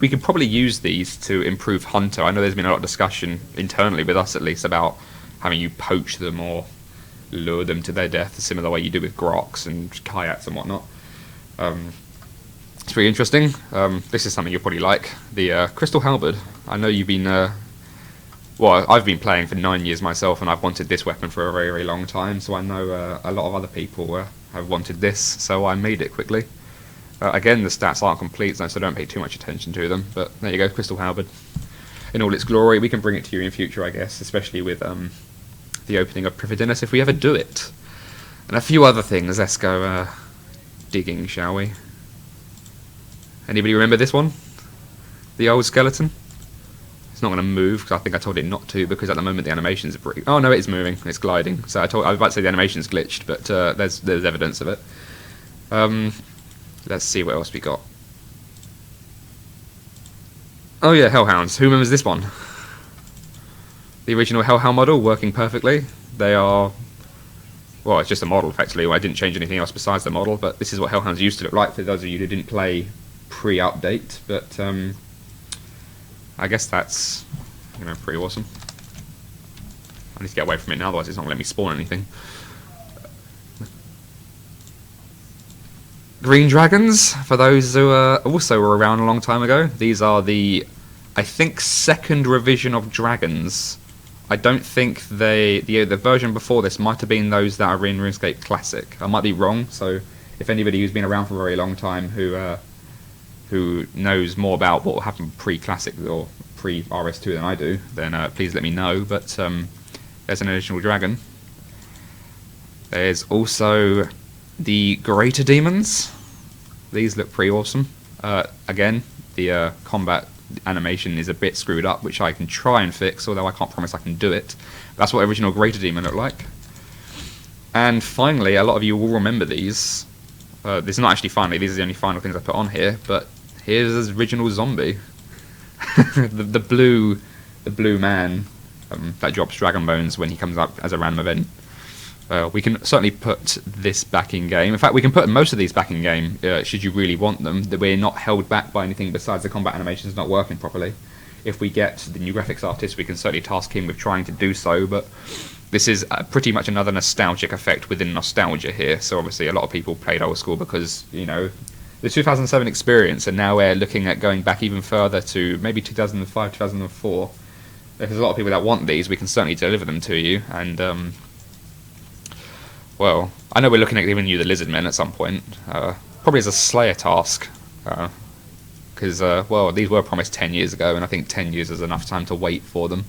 Speaker 1: We can probably use these to improve Hunter. I know there's been a lot of discussion internally with us, at least, about having you poach them or lure them to their death, the similar way you do with groks and kayaks and whatnot. It's pretty interesting. This is something you'll probably like. The Crystal Halberd. I know you've been. Well, I've been playing for 9 years myself, and I've wanted this weapon for a very, very long time. So I know a lot of other people have wanted this, so I made it quickly. Again, the stats aren't complete, so don't pay too much attention to them. But there you go, Crystal Halberd. In all its glory. We can bring it to you in future, I guess, especially with the opening of Prividinus, if we ever do it. And a few other things. Let's go digging, shall we? Anybody remember this one? The old skeleton? It's not going to move, because I think I told it not to, because at the moment the animations are pretty... Oh, no, it is moving. It's gliding. So I was about to say the animation's glitched, but there's evidence of it. Let's see what else we got. Oh yeah, Hellhounds. Who remembers this one? The original Hellhound model, working perfectly. They are... Well, it's just a model, effectively. I didn't change anything else besides the model, but this is what Hellhounds used to look like, for those of you who didn't play pre-update. But I guess that's, you know, pretty awesome. I need to get away from it now, otherwise it's not going to let me spawn anything. Green Dragons, for those who also were around a long time ago. These are the, I think, second revision of Dragons. I don't think the version before this might have been those that are in RuneScape Classic. I might be wrong, so if anybody who's been around for a very long time who knows more about what happened pre-Classic or pre-RS2 than I do, then please let me know. But there's an additional dragon. There's also the Greater Demons. These look pretty awesome. Again, the combat animation is a bit screwed up, which I can try and fix, although I can't promise I can do it. That's what original Greater Demon looked like. And finally, a lot of you will remember these. This is not actually finally, these are the only final things I put on here, but here's the original zombie. the blue man that drops Dragon Bones when he comes up as a random event. We can certainly put this back in game. In fact, we can put most of these back in game should you really want them. That we're not held back by anything besides the combat animations not working properly. If we get the new graphics artist, we can certainly task him with trying to do so. But this is pretty much another nostalgic effect within nostalgia here. So obviously, a lot of people played Old School because the 2007 experience, and now we're looking at going back even further to maybe 2005, 2004. There's a lot of people that want these. We can certainly deliver them to you, and well, I know we're looking at giving you the Lizard Men at some point, probably as a Slayer task, because well, these were promised 10 years ago, and I think 10 years is enough time to wait for them.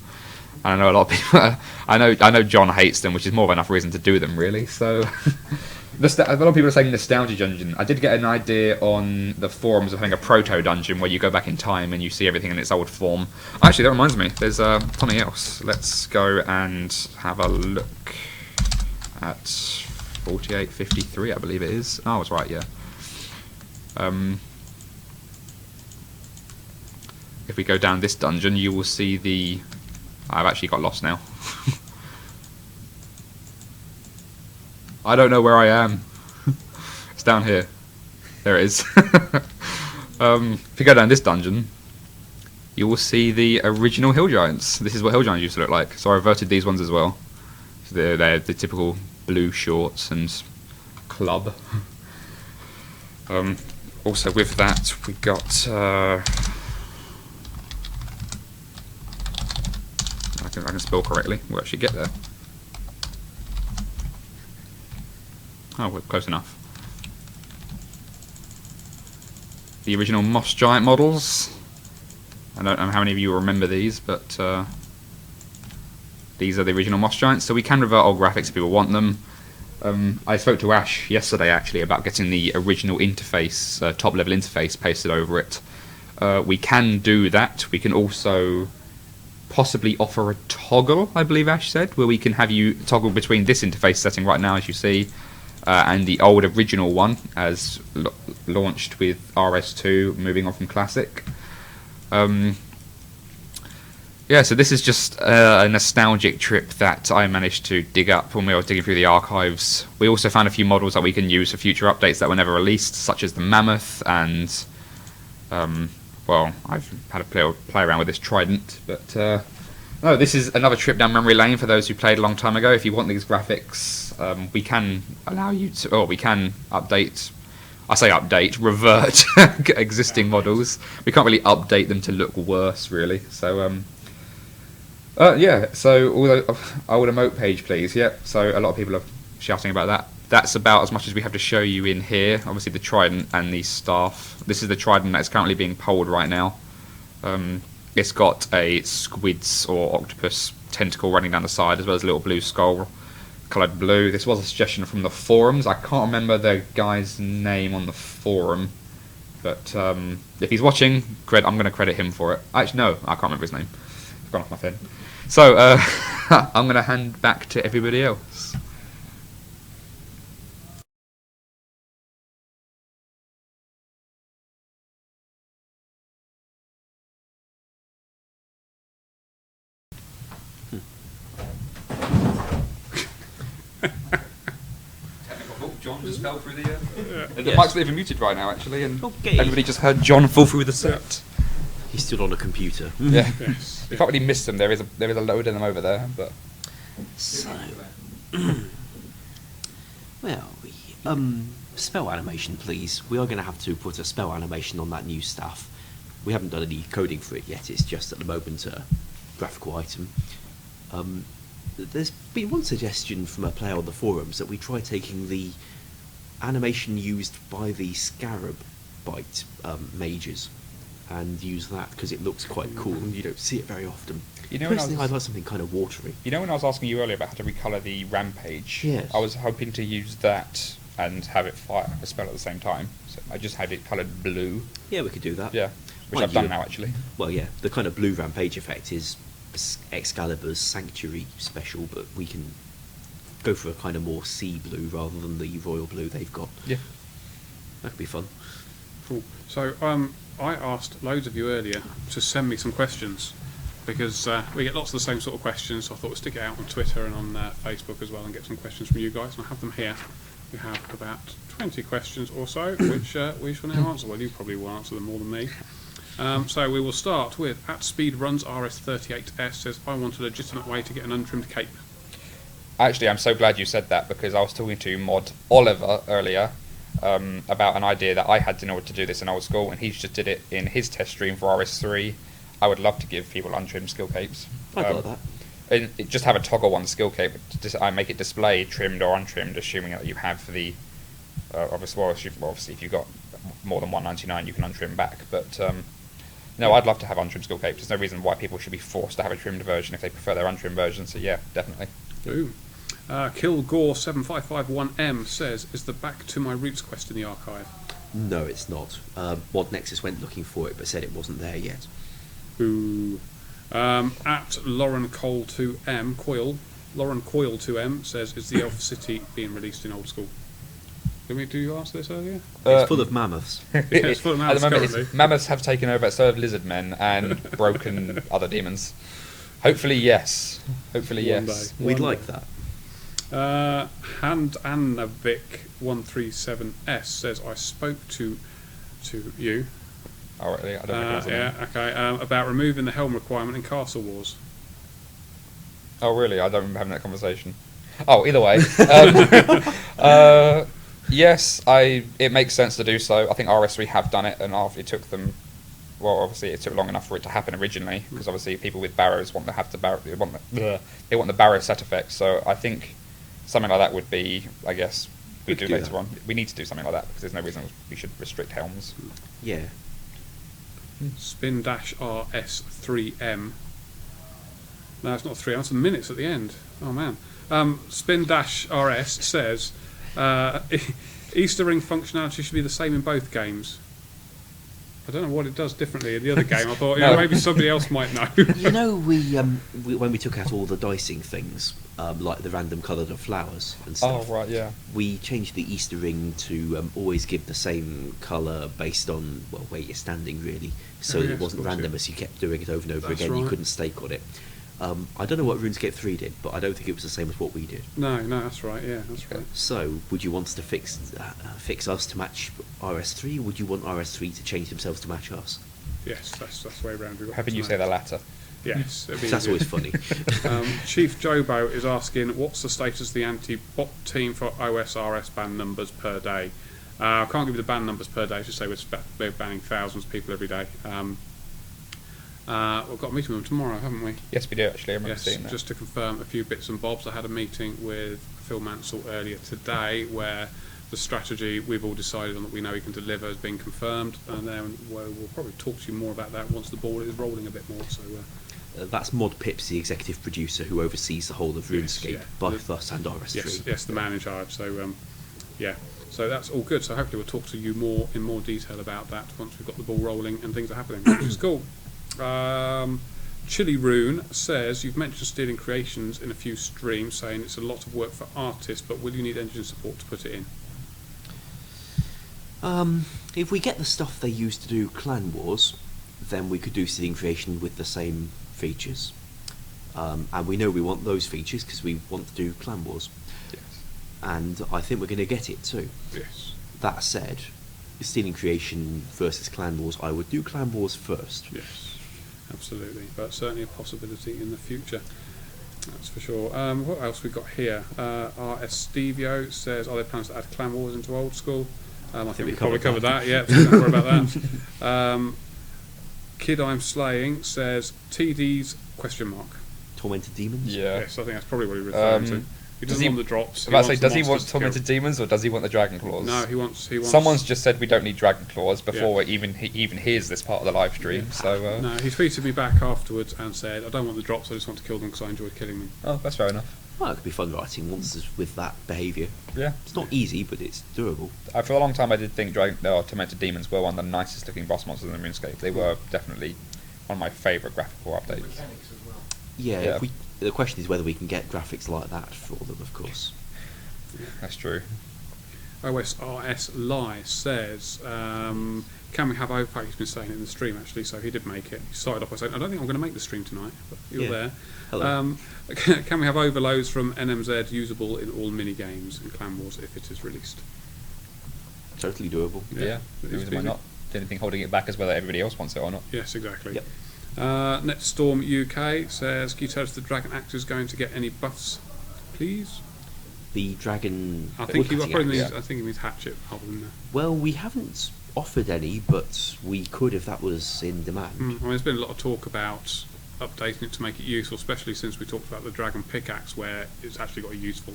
Speaker 1: And I know a lot of people. I know John hates them, which is more of enough reason to do them, really. So, a lot of people are saying nostalgia dungeon. I did get an idea on the forums of having a proto dungeon where you go back in time and you see everything in its old form. Actually, that reminds me. There's something else. Let's go and have a look at 4853, I believe it is. Oh, I was right, yeah. If we go down this dungeon, you will see the... I've actually got lost now. I don't know where I am. It's down here. There it is. If you go down this dungeon, you will see the original Hill Giants. This is what Hill Giants used to look like. So I reverted these ones as well. So they're the typical blue shorts and club. Also with that we got I can spell correctly. We'll actually get there. Oh, we're close enough. The original Moss Giant models. I don't know how many of you remember these, but these are the original Moss Giants, so we can revert old graphics if people want them. I spoke to Ash yesterday actually about getting the original interface, top level interface, pasted over it. We can do that. We can also possibly offer a toggle, I believe Ash said, where we can have you toggle between this interface setting right now, as you see, and the old original one, as launched with RS2, moving on from Classic. Yeah, so this is just a nostalgic trip that I managed to dig up when we were digging through the archives. We also found a few models that we can use for future updates that were never released, such as the Mammoth and, well, I've had a play around with this Trident, but no, this is another trip down memory lane for those who played a long time ago. If you want these graphics, we can allow you to, or we can update. I say update, revert existing models. We can't really update them to look worse, really. So, yeah. So, old emote page, please. Yep. So, a lot of people are shouting about that. That's about as much as we have to show you in here. Obviously, the trident and the staff. This is the trident that is currently being polled right now. It's got a squid's or octopus tentacle running down the side, as well as a little blue skull, coloured blue. This was a suggestion from the forums. I can't remember the guy's name on the forum, but if he's watching, I'm going to credit him for it. Actually, no, I can't remember his name. It's gone off my head. So I'm going to hand back to everybody else. John just fell through the the mic's not even muted right now, actually, and everybody just heard John fall through the set.
Speaker 3: He stood on a computer.
Speaker 1: Yeah, you can't really miss them. There is a load of them over there, but.
Speaker 3: So, well, spell animation, please. We are going to have to put a spell animation on that new stuff. We haven't done any coding for it yet. It's just at the moment a graphical item. There's been one suggestion from a player on the forums that we try taking the animation used by the Scarab Bite mages and use that because it looks quite cool and you don't see it very often. You know, personally, I'd like something kind of watery.
Speaker 1: You know, when I was asking you earlier about how to recolour the Rampage,
Speaker 3: yes.
Speaker 1: I was hoping to use that and have it fire a spell at the same time. So I just had it coloured blue.
Speaker 3: Yeah, we could do that.
Speaker 1: Yeah, which I've done now, actually.
Speaker 3: Well, yeah, the kind of blue Rampage effect is Excalibur's Sanctuary special, but we can go for a kind of more sea blue rather than the royal blue they've got.
Speaker 1: Yeah,
Speaker 3: that could be fun.
Speaker 4: Cool. So I asked loads of you earlier to send me some questions because we get lots of the same sort of questions. So I thought we'd stick it out on Twitter and on Facebook as well and get some questions from you guys. And I have them here. We have about 20 questions or so, which we shall now answer. Well, you probably will answer them more than me. So we will start with @speedruns RS38S says, I want a legitimate way to get an untrimmed cape.
Speaker 1: Actually, I'm so glad you said that because I was talking to Mod Oliver earlier about an idea that I had in order to do this in Old School, and he just did it in his test stream for RS3. I would love to give people untrimmed skill capes.
Speaker 3: I got that.
Speaker 1: And just have a toggle on skill cape. I make it display trimmed or untrimmed, assuming that you have the obviously if you've got more than 199, you can untrim back. But no, I'd love to have untrimmed skill capes. There's no reason why people should be forced to have a trimmed version if they prefer their untrimmed version. So yeah, definitely.
Speaker 4: Ooh. Kilgore7551M says, is the Back to My Roots quest in the archive?
Speaker 3: No, it's not. Mod Nexus went looking for it, but said it wasn't there yet.
Speaker 4: Ooh. Lauren Coyle 2M says, is the Elf City being released in Old School? Did you answer this earlier?
Speaker 3: It's full of mammoths.
Speaker 4: It's full of mammoths
Speaker 1: At the moment,
Speaker 4: currently.
Speaker 1: mammoths have taken over instead of lizard men and broken other demons. Hopefully, yes. Hopefully,
Speaker 4: One
Speaker 1: yes.
Speaker 4: day.
Speaker 3: We'd
Speaker 4: One
Speaker 3: like
Speaker 4: day.
Speaker 3: that.
Speaker 4: Handanovic137S says, I spoke to you
Speaker 1: Oh, really? I don't recognise the name.
Speaker 4: about removing the helm requirement in Castle Wars.
Speaker 1: Oh, really? I don't remember having that conversation. Oh, either way. Yes, it makes sense to do so. I think RS3 have done it, and it took them... Well, obviously, it took long enough for it to happen originally, because obviously people with barrows want to have the barrow... They want the barrow set effect, so I think something like that would be, I guess, we do later on. We need to do something like that, because there's no reason we should restrict helms.
Speaker 3: Yeah.
Speaker 4: Spin-RS3M. No, it's not 3M, it's the minutes at the end. Oh, man. Spin-RS says, Easter ring functionality should be the same in both games. I don't know what it does differently in the other game. I thought maybe somebody else might know.
Speaker 3: You know, we when we took out all the dicing things, like the random coloured flowers and stuff.
Speaker 1: Oh, right, yeah.
Speaker 3: We changed the Easter ring to always give the same colour based on where you're standing, really, so
Speaker 4: yes,
Speaker 3: it wasn't
Speaker 4: of course,
Speaker 3: random
Speaker 4: yeah.
Speaker 3: as you kept doing it over and over
Speaker 4: That's
Speaker 3: again. You
Speaker 4: right.
Speaker 3: couldn't stake on it. I don't know what RuneScape 3 did, but I don't think it was the same as what we did.
Speaker 4: No, that's right. Yeah, that's right.
Speaker 3: So, would you want us to fix us to match RS3, or would you want RS3 to change themselves to match us?
Speaker 4: Yes, that's the way around.
Speaker 1: Hoping you say the latter.
Speaker 4: Yes, it'd be
Speaker 3: That's
Speaker 4: easier.
Speaker 3: always funny.
Speaker 4: Chief Jobo is asking, what's the status of the anti-bot team for OSRS ban numbers per day? I can't give you the ban numbers per day, just say we're banning thousands of people every day. We've got a meeting with them tomorrow, haven't we?
Speaker 1: Yes, we do, actually. I remember
Speaker 4: Yes,
Speaker 1: seeing that.
Speaker 4: just to confirm a few bits and bobs. I had a meeting with Phil Mansell earlier today where the strategy we've all decided on that we know we can deliver has been confirmed, and then we'll probably talk to you more about that once the ball is rolling a bit more. So
Speaker 3: That's Mod Pips, the executive producer who oversees the whole of RuneScape,
Speaker 4: yeah.
Speaker 3: both us and RS3.
Speaker 4: yes, the man in charge. So yeah, so that's all good. So hopefully we'll talk to you in more detail about that once we've got the ball rolling and things are happening, which is cool. Chili Rune says, you've mentioned stealing creations in a few streams, saying it's a lot of work for artists, but will you need engine support to put it in?
Speaker 3: If we get the stuff they use to do Clan Wars, then we could do Stealing Creation with the same features. And we know we want those features because we want to do Clan Wars.
Speaker 1: Yes.
Speaker 3: And I think we're going to get it too.
Speaker 4: Yes.
Speaker 3: That said, Stealing Creation versus Clan Wars, I would do Clan Wars first.
Speaker 4: Yes, absolutely. But certainly a possibility in the future. That's for sure. What else we got here? RS Stevio says, are there plans to add Clan Wars into Old School? I think we probably covered that. Yeah, so don't worry about that. Kid I'm Slaying says, TD's ?
Speaker 3: Tormented Demons?
Speaker 1: Yeah.
Speaker 4: Yes, I think that's probably what he's referring to. He doesn't want the drops.
Speaker 1: Does he want Tormented Demons or does he want the Dragon Claws?
Speaker 4: No, he wants.
Speaker 1: Someone's just said we don't need Dragon Claws before he even hears this part of the live stream. So
Speaker 4: no, he tweeted me back afterwards and said, I don't want the drops, I just want to kill them because I enjoyed killing them.
Speaker 1: Oh, that's fair enough.
Speaker 3: Well, it could be fun writing monsters with that behaviour.
Speaker 1: Yeah.
Speaker 3: It's not easy, but it's doable.
Speaker 1: For a long time I did think Tormented Demons were one of the nicest looking boss monsters in RuneScape. They were definitely one of my favourite graphical updates.
Speaker 3: Yeah. The question is whether we can get graphics like that for them, of course.
Speaker 1: That's true.
Speaker 4: OSRS Lie says, can we have overpack? He's been saying it in the stream actually, so he did make it. He started off by saying, I don't think I'm going to make the stream tonight, but you're there.
Speaker 3: Hello.
Speaker 4: Can we have overloads from NMZ usable in all mini games in Clan Wars if it is released?
Speaker 3: Totally doable.
Speaker 1: Yeah. Why not? Is anything holding it back as well that everybody else wants it or not?
Speaker 4: Yes, exactly.
Speaker 3: Yep.
Speaker 4: Netstorm UK says, can you tell us if the Dragon Axe is going to get any buffs, please?
Speaker 3: The dragon.
Speaker 4: I think he
Speaker 3: woodcutting
Speaker 4: probably
Speaker 3: axe.
Speaker 4: means, I think he means hatchet rather than.
Speaker 3: Well, we haven't offered any, but we could if that was in demand.
Speaker 4: I mean, there's been a lot of talk about updating it to make it useful, especially since we talked about the Dragon Pickaxe, where it's actually got a useful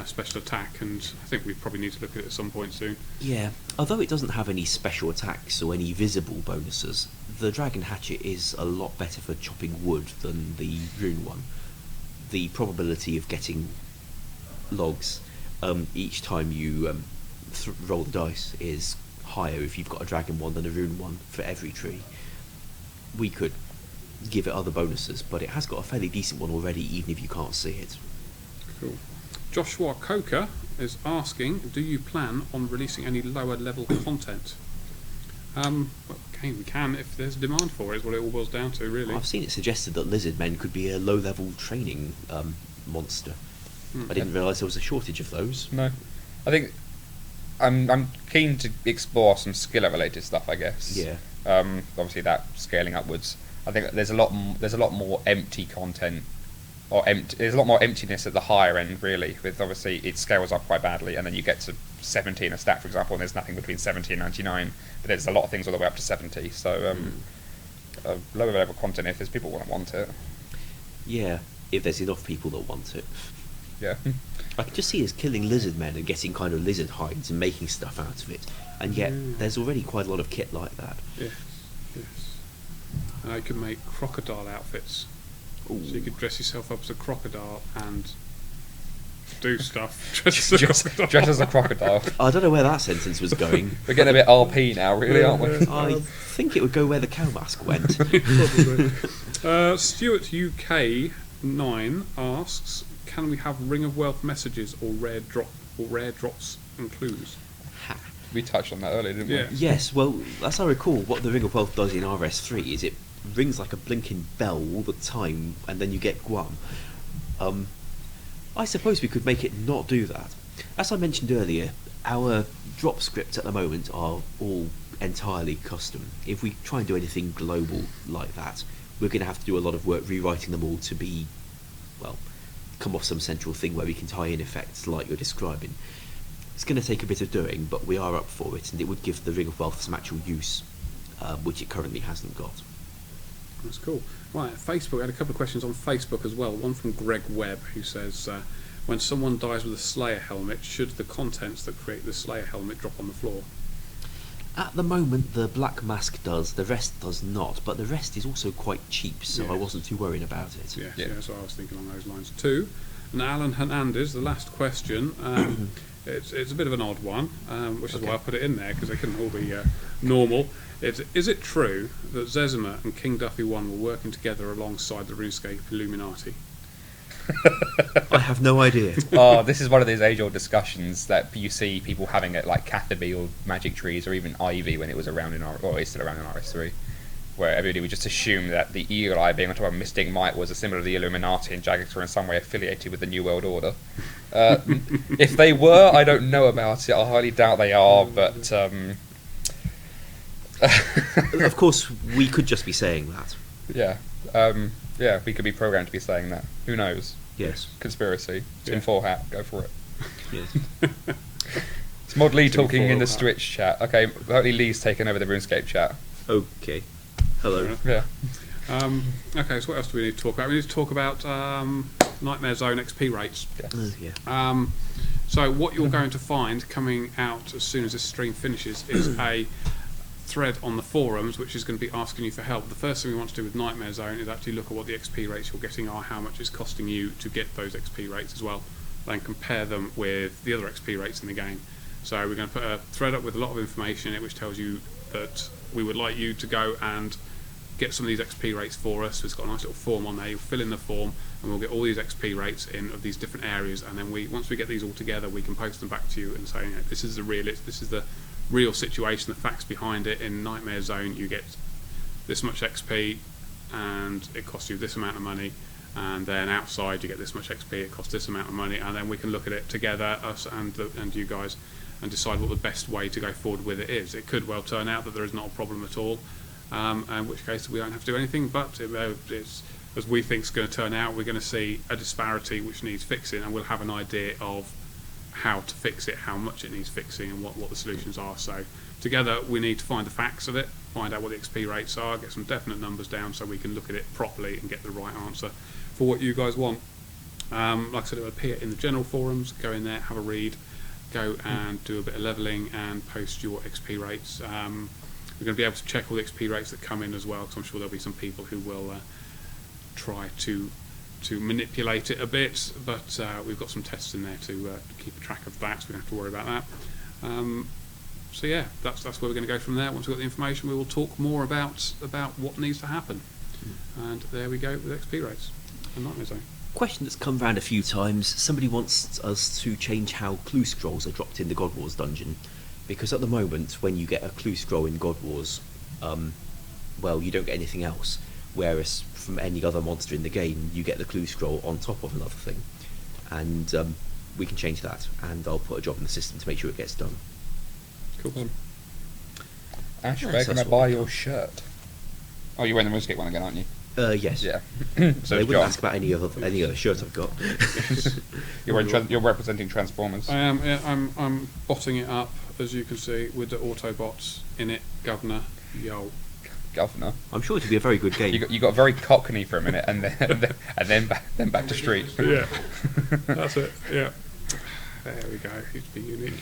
Speaker 4: special attack, and I think we probably need to look at it at some point soon.
Speaker 3: Yeah, although it doesn't have any special attacks or any visible bonuses, the Dragon Hatchet is a lot better for chopping wood than the Rune one. The probability of getting logs each time you roll the dice is higher if you've got a Dragon one than a Rune one for every tree. We could give it other bonuses, but it has got a fairly decent one already, even if you can't see it.
Speaker 4: Cool. Joshua Coker is asking, do you plan on releasing any lower level content? Well, okay, we can if there's demand for it, is what it all boils down to, really.
Speaker 3: I've seen it suggested that lizard men could be a low-level training monster. I didn't realise there was a shortage of those.
Speaker 1: No. I think I'm keen to explore some skiller-related stuff, I guess.
Speaker 3: Yeah.
Speaker 1: Obviously, that scaling upwards. I think there's a lot more empty content, or there's a lot more emptiness at the higher end, really. With obviously it scales up quite badly, and then you get to 70 in a stat, for example, and there's nothing between 70 and 99. But there's a lot of things all the way up to 70. So lower level content if there's people who want it.
Speaker 3: Yeah, if there's enough people that want it.
Speaker 1: Yeah.
Speaker 3: I can just see us killing lizard men and getting kind of lizard hides and making stuff out of it, and yet there's already quite a lot of kit like that.
Speaker 4: Yes, yes. You could make crocodile outfits.
Speaker 3: Ooh.
Speaker 4: So you could dress yourself up as a crocodile and do stuff. Dress
Speaker 1: as a crocodile.
Speaker 3: I don't know where that sentence was going.
Speaker 1: We're getting a bit RP now, really, aren't we?
Speaker 3: I think it would go where the cow mask went.
Speaker 4: Probably. Stuart UK 9 asks, can we have Ring of Wealth messages or rare drops and clues?
Speaker 3: Ha.
Speaker 1: We touched on that earlier, didn't
Speaker 4: Yeah.
Speaker 1: we?
Speaker 3: Yes, well, as I recall, what the Ring of Wealth does in RS3 is it rings like a blinking bell all the time, and then you get Guam. I suppose we could make it not do that. As I mentioned earlier, our drop scripts at the moment are all entirely custom. If we try and do anything global like that, we're going to have to do a lot of work rewriting them all to be, well, come off some central thing where we can tie in effects like you're describing. It's going to take a bit of doing, but we are up for it, and it would give the Ring of Wealth some actual use, which it currently hasn't got.
Speaker 4: That's cool. Right, Facebook, I had a couple of questions on Facebook as well. One from Greg Webb, who says, when someone dies with a Slayer helmet, should the contents that create the Slayer helmet drop on the floor?
Speaker 3: At the moment, the Black Mask does, the rest does not, but the rest is also quite cheap, so I wasn't too worried about it.
Speaker 4: Yes, yeah, so I was thinking along those lines too. And Alan Hernandez, the last question, it's a bit of an odd one, which is why I put it in there, because they couldn't all be normal. Is it true that Zezima and King Duffy 1 were working together alongside the RuneScape Illuminati?
Speaker 3: I have no idea.
Speaker 1: Oh, this is one of those age-old discussions that you see people having at like Catherby or Magic Trees or even Ivy when it was around or it's still around in RS3, where everybody would just assume that the Eagle Eye being on top of Mystic Might was a symbol of the Illuminati and Jagex were in some way affiliated with the New World Order. If they were, I don't know about it. I highly doubt they are, but
Speaker 3: Of course, we could just be saying that.
Speaker 1: yeah, we could be programmed to be saying that. Who knows?
Speaker 3: Yes.
Speaker 1: Conspiracy. Tin Foil hat. Go for it.
Speaker 3: Yes.
Speaker 1: It's Mod Lee talking in the
Speaker 4: hat.
Speaker 1: Twitch chat. Okay, hopefully Lee's taken over the RuneScape chat.
Speaker 3: Okay. Hello.
Speaker 1: Yeah.
Speaker 4: Okay, so what else do we need to talk about? We need to talk about Nightmare Zone XP rates.
Speaker 3: Yeah.
Speaker 4: So what you're going to find coming out as soon as this stream finishes is a thread on the forums which is going to be asking you for help. The first thing we want to do with Nightmare Zone is actually look at what the XP rates you're getting are, how much it's costing you to get those XP rates as well, then compare them with the other XP rates in the game. So we're going to put a thread up with a lot of information in it which tells you that we would like you to go and get some of these XP rates for us. It's got a nice little form on there. You'll fill in the form, and we'll get all these XP rates in of these different areas. And then once we get these all together, we can post them back to you and say, this is the real situation, the facts behind it. In Nightmare Zone, you get this much XP, and it costs you this amount of money. And then outside, you get this much XP. It costs this amount of money, and then we can look at it together, us and you guys, and decide what the best way to go forward with it is. It could well turn out that there is not a problem at all, in which case we don't have to do anything. But it's, as we think is going to turn out, we're going to see a disparity which needs fixing, and we'll have an idea of how to fix it, how much it needs fixing, and what the solutions are. So together we need to find the facts of it, find out what the XP rates are, get some definite numbers down so we can look at it properly and get the right answer for what you guys want. Like I said, it will appear in the general forums. Go in there, have a read, go and do a bit of levelling and post your XP rates. We're going to be able to check all the XP rates that come in as well, because I'm sure there'll be some people who will try to manipulate it a bit, but we've got some tests in there to keep track of that, so we don't have to worry about that. So yeah, that's where we're going to go from there. Once we've got the information, we will talk more about what needs to happen. And there we go with XP rates and Nightmare Zone.
Speaker 3: Question that's come round a few times. Somebody wants us to change how clue scrolls are dropped in the God Wars dungeon, because at the moment when you get a clue scroll in God Wars, well, you don't get anything else, whereas from any other monster in the game you get the clue scroll on top of another thing, and we can change that, and I'll put a job in the system to make sure it gets done.
Speaker 4: Cool.
Speaker 1: Ash,
Speaker 3: Yes,
Speaker 1: where can I
Speaker 3: that's
Speaker 1: buy
Speaker 3: what we
Speaker 1: your
Speaker 3: got.
Speaker 1: shirt? Oh, you're wearing the RuneScape one again, aren't you?
Speaker 3: Yes.
Speaker 1: Yeah.
Speaker 3: So
Speaker 1: So
Speaker 3: they
Speaker 1: is
Speaker 3: wouldn't
Speaker 1: John.
Speaker 3: ask about any other shirt I've got.
Speaker 1: You're representing Transformers.
Speaker 4: I am. Yeah, I'm botting it up, as you can see, with the Autobots in it. Governor, yo.
Speaker 1: Governor.
Speaker 3: I'm sure it'll be a very good game.
Speaker 1: You got very Cockney for a minute, and then back to street.
Speaker 4: Yeah, that's it. Yeah, there we go. It's be unique.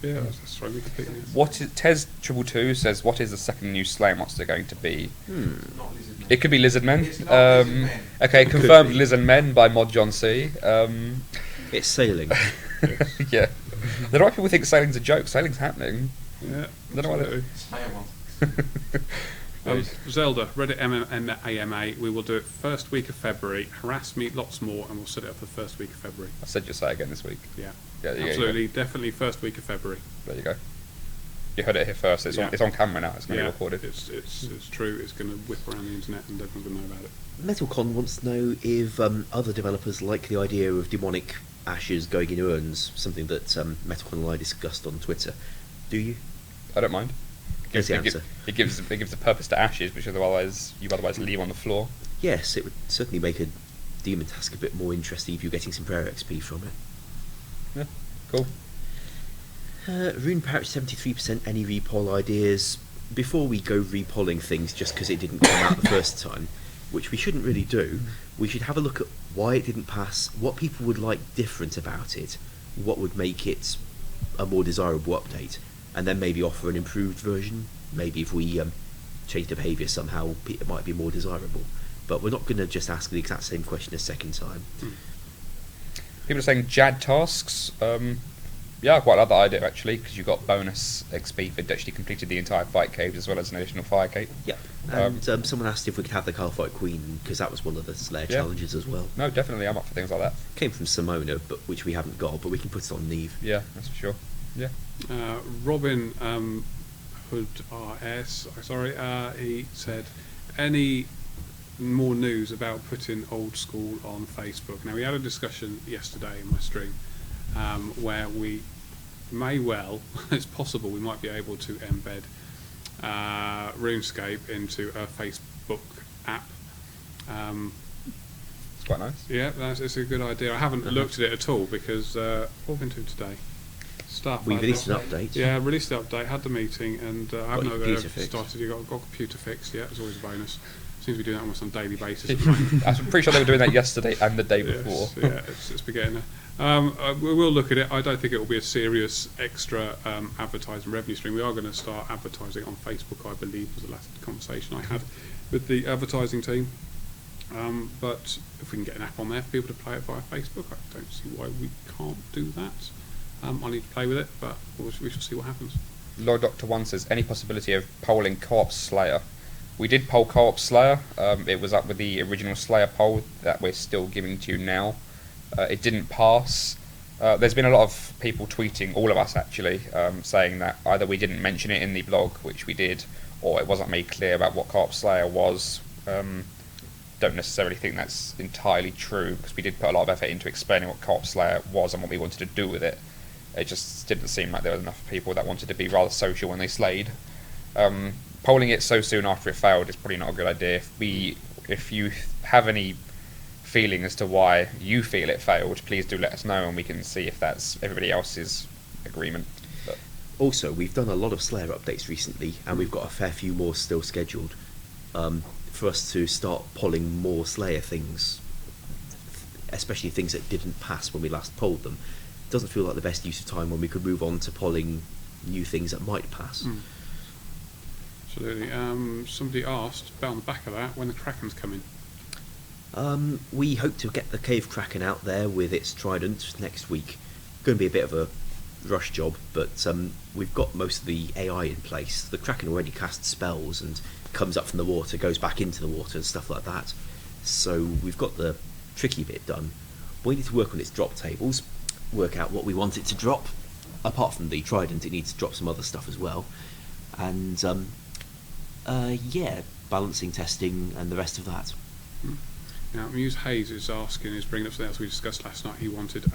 Speaker 4: Yeah, that's thrown me completely.
Speaker 1: What is Tez222 says? What is the second new Slayer monster going to be? It could be Lizardmen.
Speaker 2: It's not Lizardmen.
Speaker 1: Okay, confirmed Lizardmen by Mod John C.
Speaker 3: It's sailing.
Speaker 1: Yeah. There are people who think sailing's a joke. Sailing's happening.
Speaker 4: Yeah,
Speaker 1: I don't know why
Speaker 4: absolutely. Zelda, Reddit AMA, we will do it first week of February. Harass me lots more, and we'll set it up for the first week of February.
Speaker 1: I said you'll say it again this week.
Speaker 4: Yeah,
Speaker 1: Yeah, there you
Speaker 4: absolutely, definitely first week of February.
Speaker 1: There you go. You heard it here first. It's on camera now. It's going to be recorded.
Speaker 4: It's true. It's going to whip around the internet, and everyone's going to know about it.
Speaker 3: Metalcon wants to know if other developers like the idea of demonic ashes going in urns, something that Metalcon and I discussed on Twitter. Do you?
Speaker 1: I don't mind.
Speaker 3: Here's the answer.
Speaker 1: It gives a purpose to ashes, which you otherwise leave on the floor.
Speaker 3: Yes, it would certainly make a demon task a bit more interesting if you're getting some prayer XP from it.
Speaker 1: Yeah, cool.
Speaker 3: Rune Pouch 73%. Any repoll ideas? Before we go repolling things just because it didn't come out the first time, which we shouldn't really do, we should have a look at why it didn't pass, what people would like different about it, what would make it a more desirable update, and then maybe offer an improved version. Maybe if we change the behaviour somehow, it might be more desirable. But we're not going to just ask the exact same question a second time.
Speaker 1: People are saying JAD tasks. Yeah, I quite like that idea actually, because you got bonus XP if it actually completed the entire fight cave as well as an additional fire cave.
Speaker 3: Yep. And someone asked if we could have the Carfight Queen, because that was one of the Slayer challenges as well.
Speaker 1: No, definitely, I'm up for things like that.
Speaker 3: Came from Simona, but which we haven't got, but we can put it on Neve.
Speaker 1: Yeah, that's for sure. Yeah.
Speaker 4: Robin Hood RS, he said, any more news about putting Old School on Facebook? Now, we had a discussion yesterday in my stream where we may well, it's possible we might be able to embed RuneScape into a Facebook app.
Speaker 1: It's quite nice.
Speaker 4: Yeah, it's a good idea. I haven't looked at it at all because what have we been doing today? Stuff.
Speaker 3: We released an update.
Speaker 4: Yeah, released the update, had the meeting, and I haven't
Speaker 3: your computer fixed.
Speaker 4: started. You got computer fixed. Yeah, it's always a bonus. Seems to be doing that almost on a daily basis.
Speaker 1: I'm pretty sure they were doing that yesterday and the day before.
Speaker 4: Yes, yeah, it's been getting there. We will look at it. I don't think it will be a serious extra advertising revenue stream. We are going to start advertising on Facebook, I believe, was the last conversation I had with the advertising team. But if we can get an app on there for people to play it via Facebook, I don't see why we can't do that. I need to play with it, but we shall see what happens.
Speaker 1: Lord Doctor 1 says, any possibility of polling Co-op Slayer? We did poll Co-op Slayer. It was up with the original Slayer poll that we're still giving to you now. It didn't pass. There's been a lot of people tweeting, all of us actually, saying that either we didn't mention it in the blog, which we did, or it wasn't made clear about what Co-op Slayer was. Don't necessarily think that's entirely true, because we did put a lot of effort into explaining what Co-op Slayer was and what we wanted to do with it. It just didn't seem like there were enough people that wanted to be rather social when they slayed. Polling it so soon after it failed is probably not a good idea. If you have any feeling as to why you feel it failed, please do let us know, and we can see if that's everybody else's agreement. But
Speaker 3: also, we've done a lot of Slayer updates recently, and we've got a fair few more still scheduled for us to start polling more Slayer things, especially things that didn't pass when we last polled them. It doesn't feel like the best use of time when we could move on to polling new things that might pass.
Speaker 4: Absolutely. Somebody asked, on the back of that, when the Kraken's coming.
Speaker 3: We hope to get the Cave Kraken out there with its trident next week. Going to be a bit of a rush job, but we've got most of the AI in place. The Kraken already casts spells and comes up from the water, goes back into the water and stuff like that. So we've got the tricky bit done. We need to work on its drop tables, work out what we want it to drop. Apart from the trident, it needs to drop some other stuff as well. And balancing testing and the rest of that.
Speaker 4: Now, Muse Hayes is bringing up something else we discussed last night. He wanted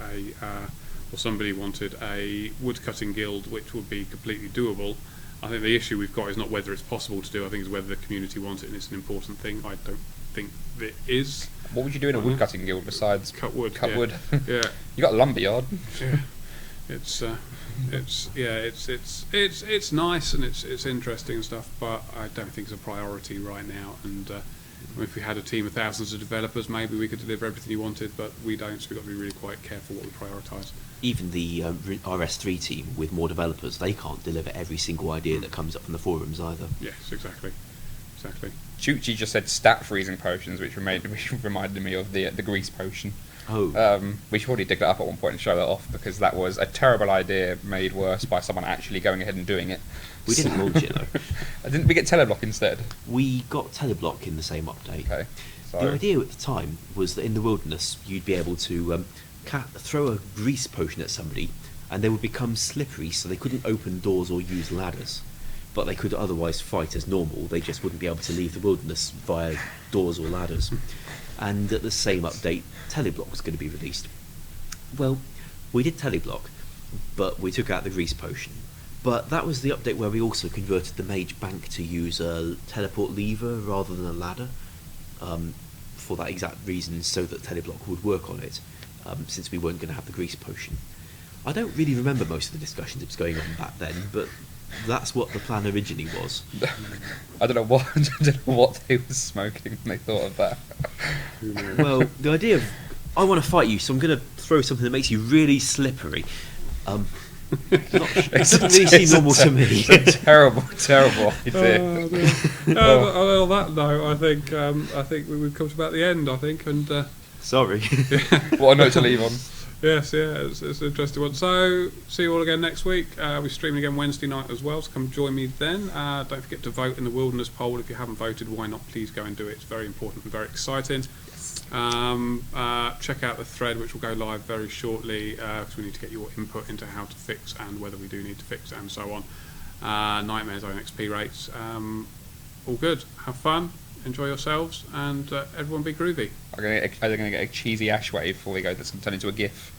Speaker 4: somebody wanted a woodcutting guild, which would be completely doable. I think the issue we've got is not whether it's possible to do. I think it's whether the community wants it, and it's an important thing. I don't think it is.
Speaker 1: what would you do in a woodcutting guild besides
Speaker 4: cut wood?
Speaker 1: Cut wood.
Speaker 4: Yeah.
Speaker 1: You got a lumberyard.
Speaker 4: Yeah. It's nice and it's interesting and stuff, but I don't think it's a priority right now. And if we had a team of thousands of developers, maybe we could deliver everything you wanted, but we don't. So we've got to be really quite careful what we prioritise.
Speaker 3: Even the RS3 team with more developers, they can't deliver every single idea that comes up from the forums either.
Speaker 4: Yes, exactly.
Speaker 1: Chuchi just said stat freezing potions, which reminded me of the grease potion.
Speaker 3: Oh.
Speaker 1: We should probably dig that up at one point and show that off, because that was a terrible idea made worse by someone actually going ahead and doing it.
Speaker 3: We didn't launch it though.
Speaker 1: Didn't we get teleblock instead?
Speaker 3: We got teleblock in the same update.
Speaker 1: Okay. So
Speaker 3: The idea at the time was that in the wilderness you'd be able to throw a grease potion at somebody and they would become slippery, so they couldn't open doors or use ladders, but they could otherwise fight as normal. They just wouldn't be able to leave the wilderness via doors or ladders. And at the same update, teleblock was going to be released. Well, we did teleblock, but we took out the grease potion. But that was the update where we also converted the mage bank to use a teleport lever rather than a ladder, for that exact reason, so that teleblock would work on it, since we weren't going to have the grease potion. I don't really remember most of the discussions that was going on back then, but that's what the plan originally was.
Speaker 1: I don't know what they were smoking when they thought of that.
Speaker 3: Well, the idea of, I want to fight you, so I'm going to throw something that makes you really slippery. It doesn't really seem normal to me.
Speaker 1: It's a terrible idea.
Speaker 4: On that note, I think we've come to about the end. I think, and
Speaker 3: Sorry.
Speaker 1: What a note to leave on.
Speaker 4: Yes, it's an interesting one. So, see you all again next week. We're streaming again Wednesday night as well, so come join me then. Don't forget to vote in the Wilderness poll. If you haven't voted, why not? Please go and do it. It's very important and very exciting. Check out the thread, which will go live very shortly, because we need to get your input into how to fix and whether we do need to fix and so on. Nightmares on XP rates. All good. Have fun. Enjoy yourselves, and everyone be groovy.
Speaker 1: Are they going to get a cheesy ash wave before we go that's going to turn into a GIF?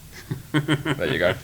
Speaker 1: There you go.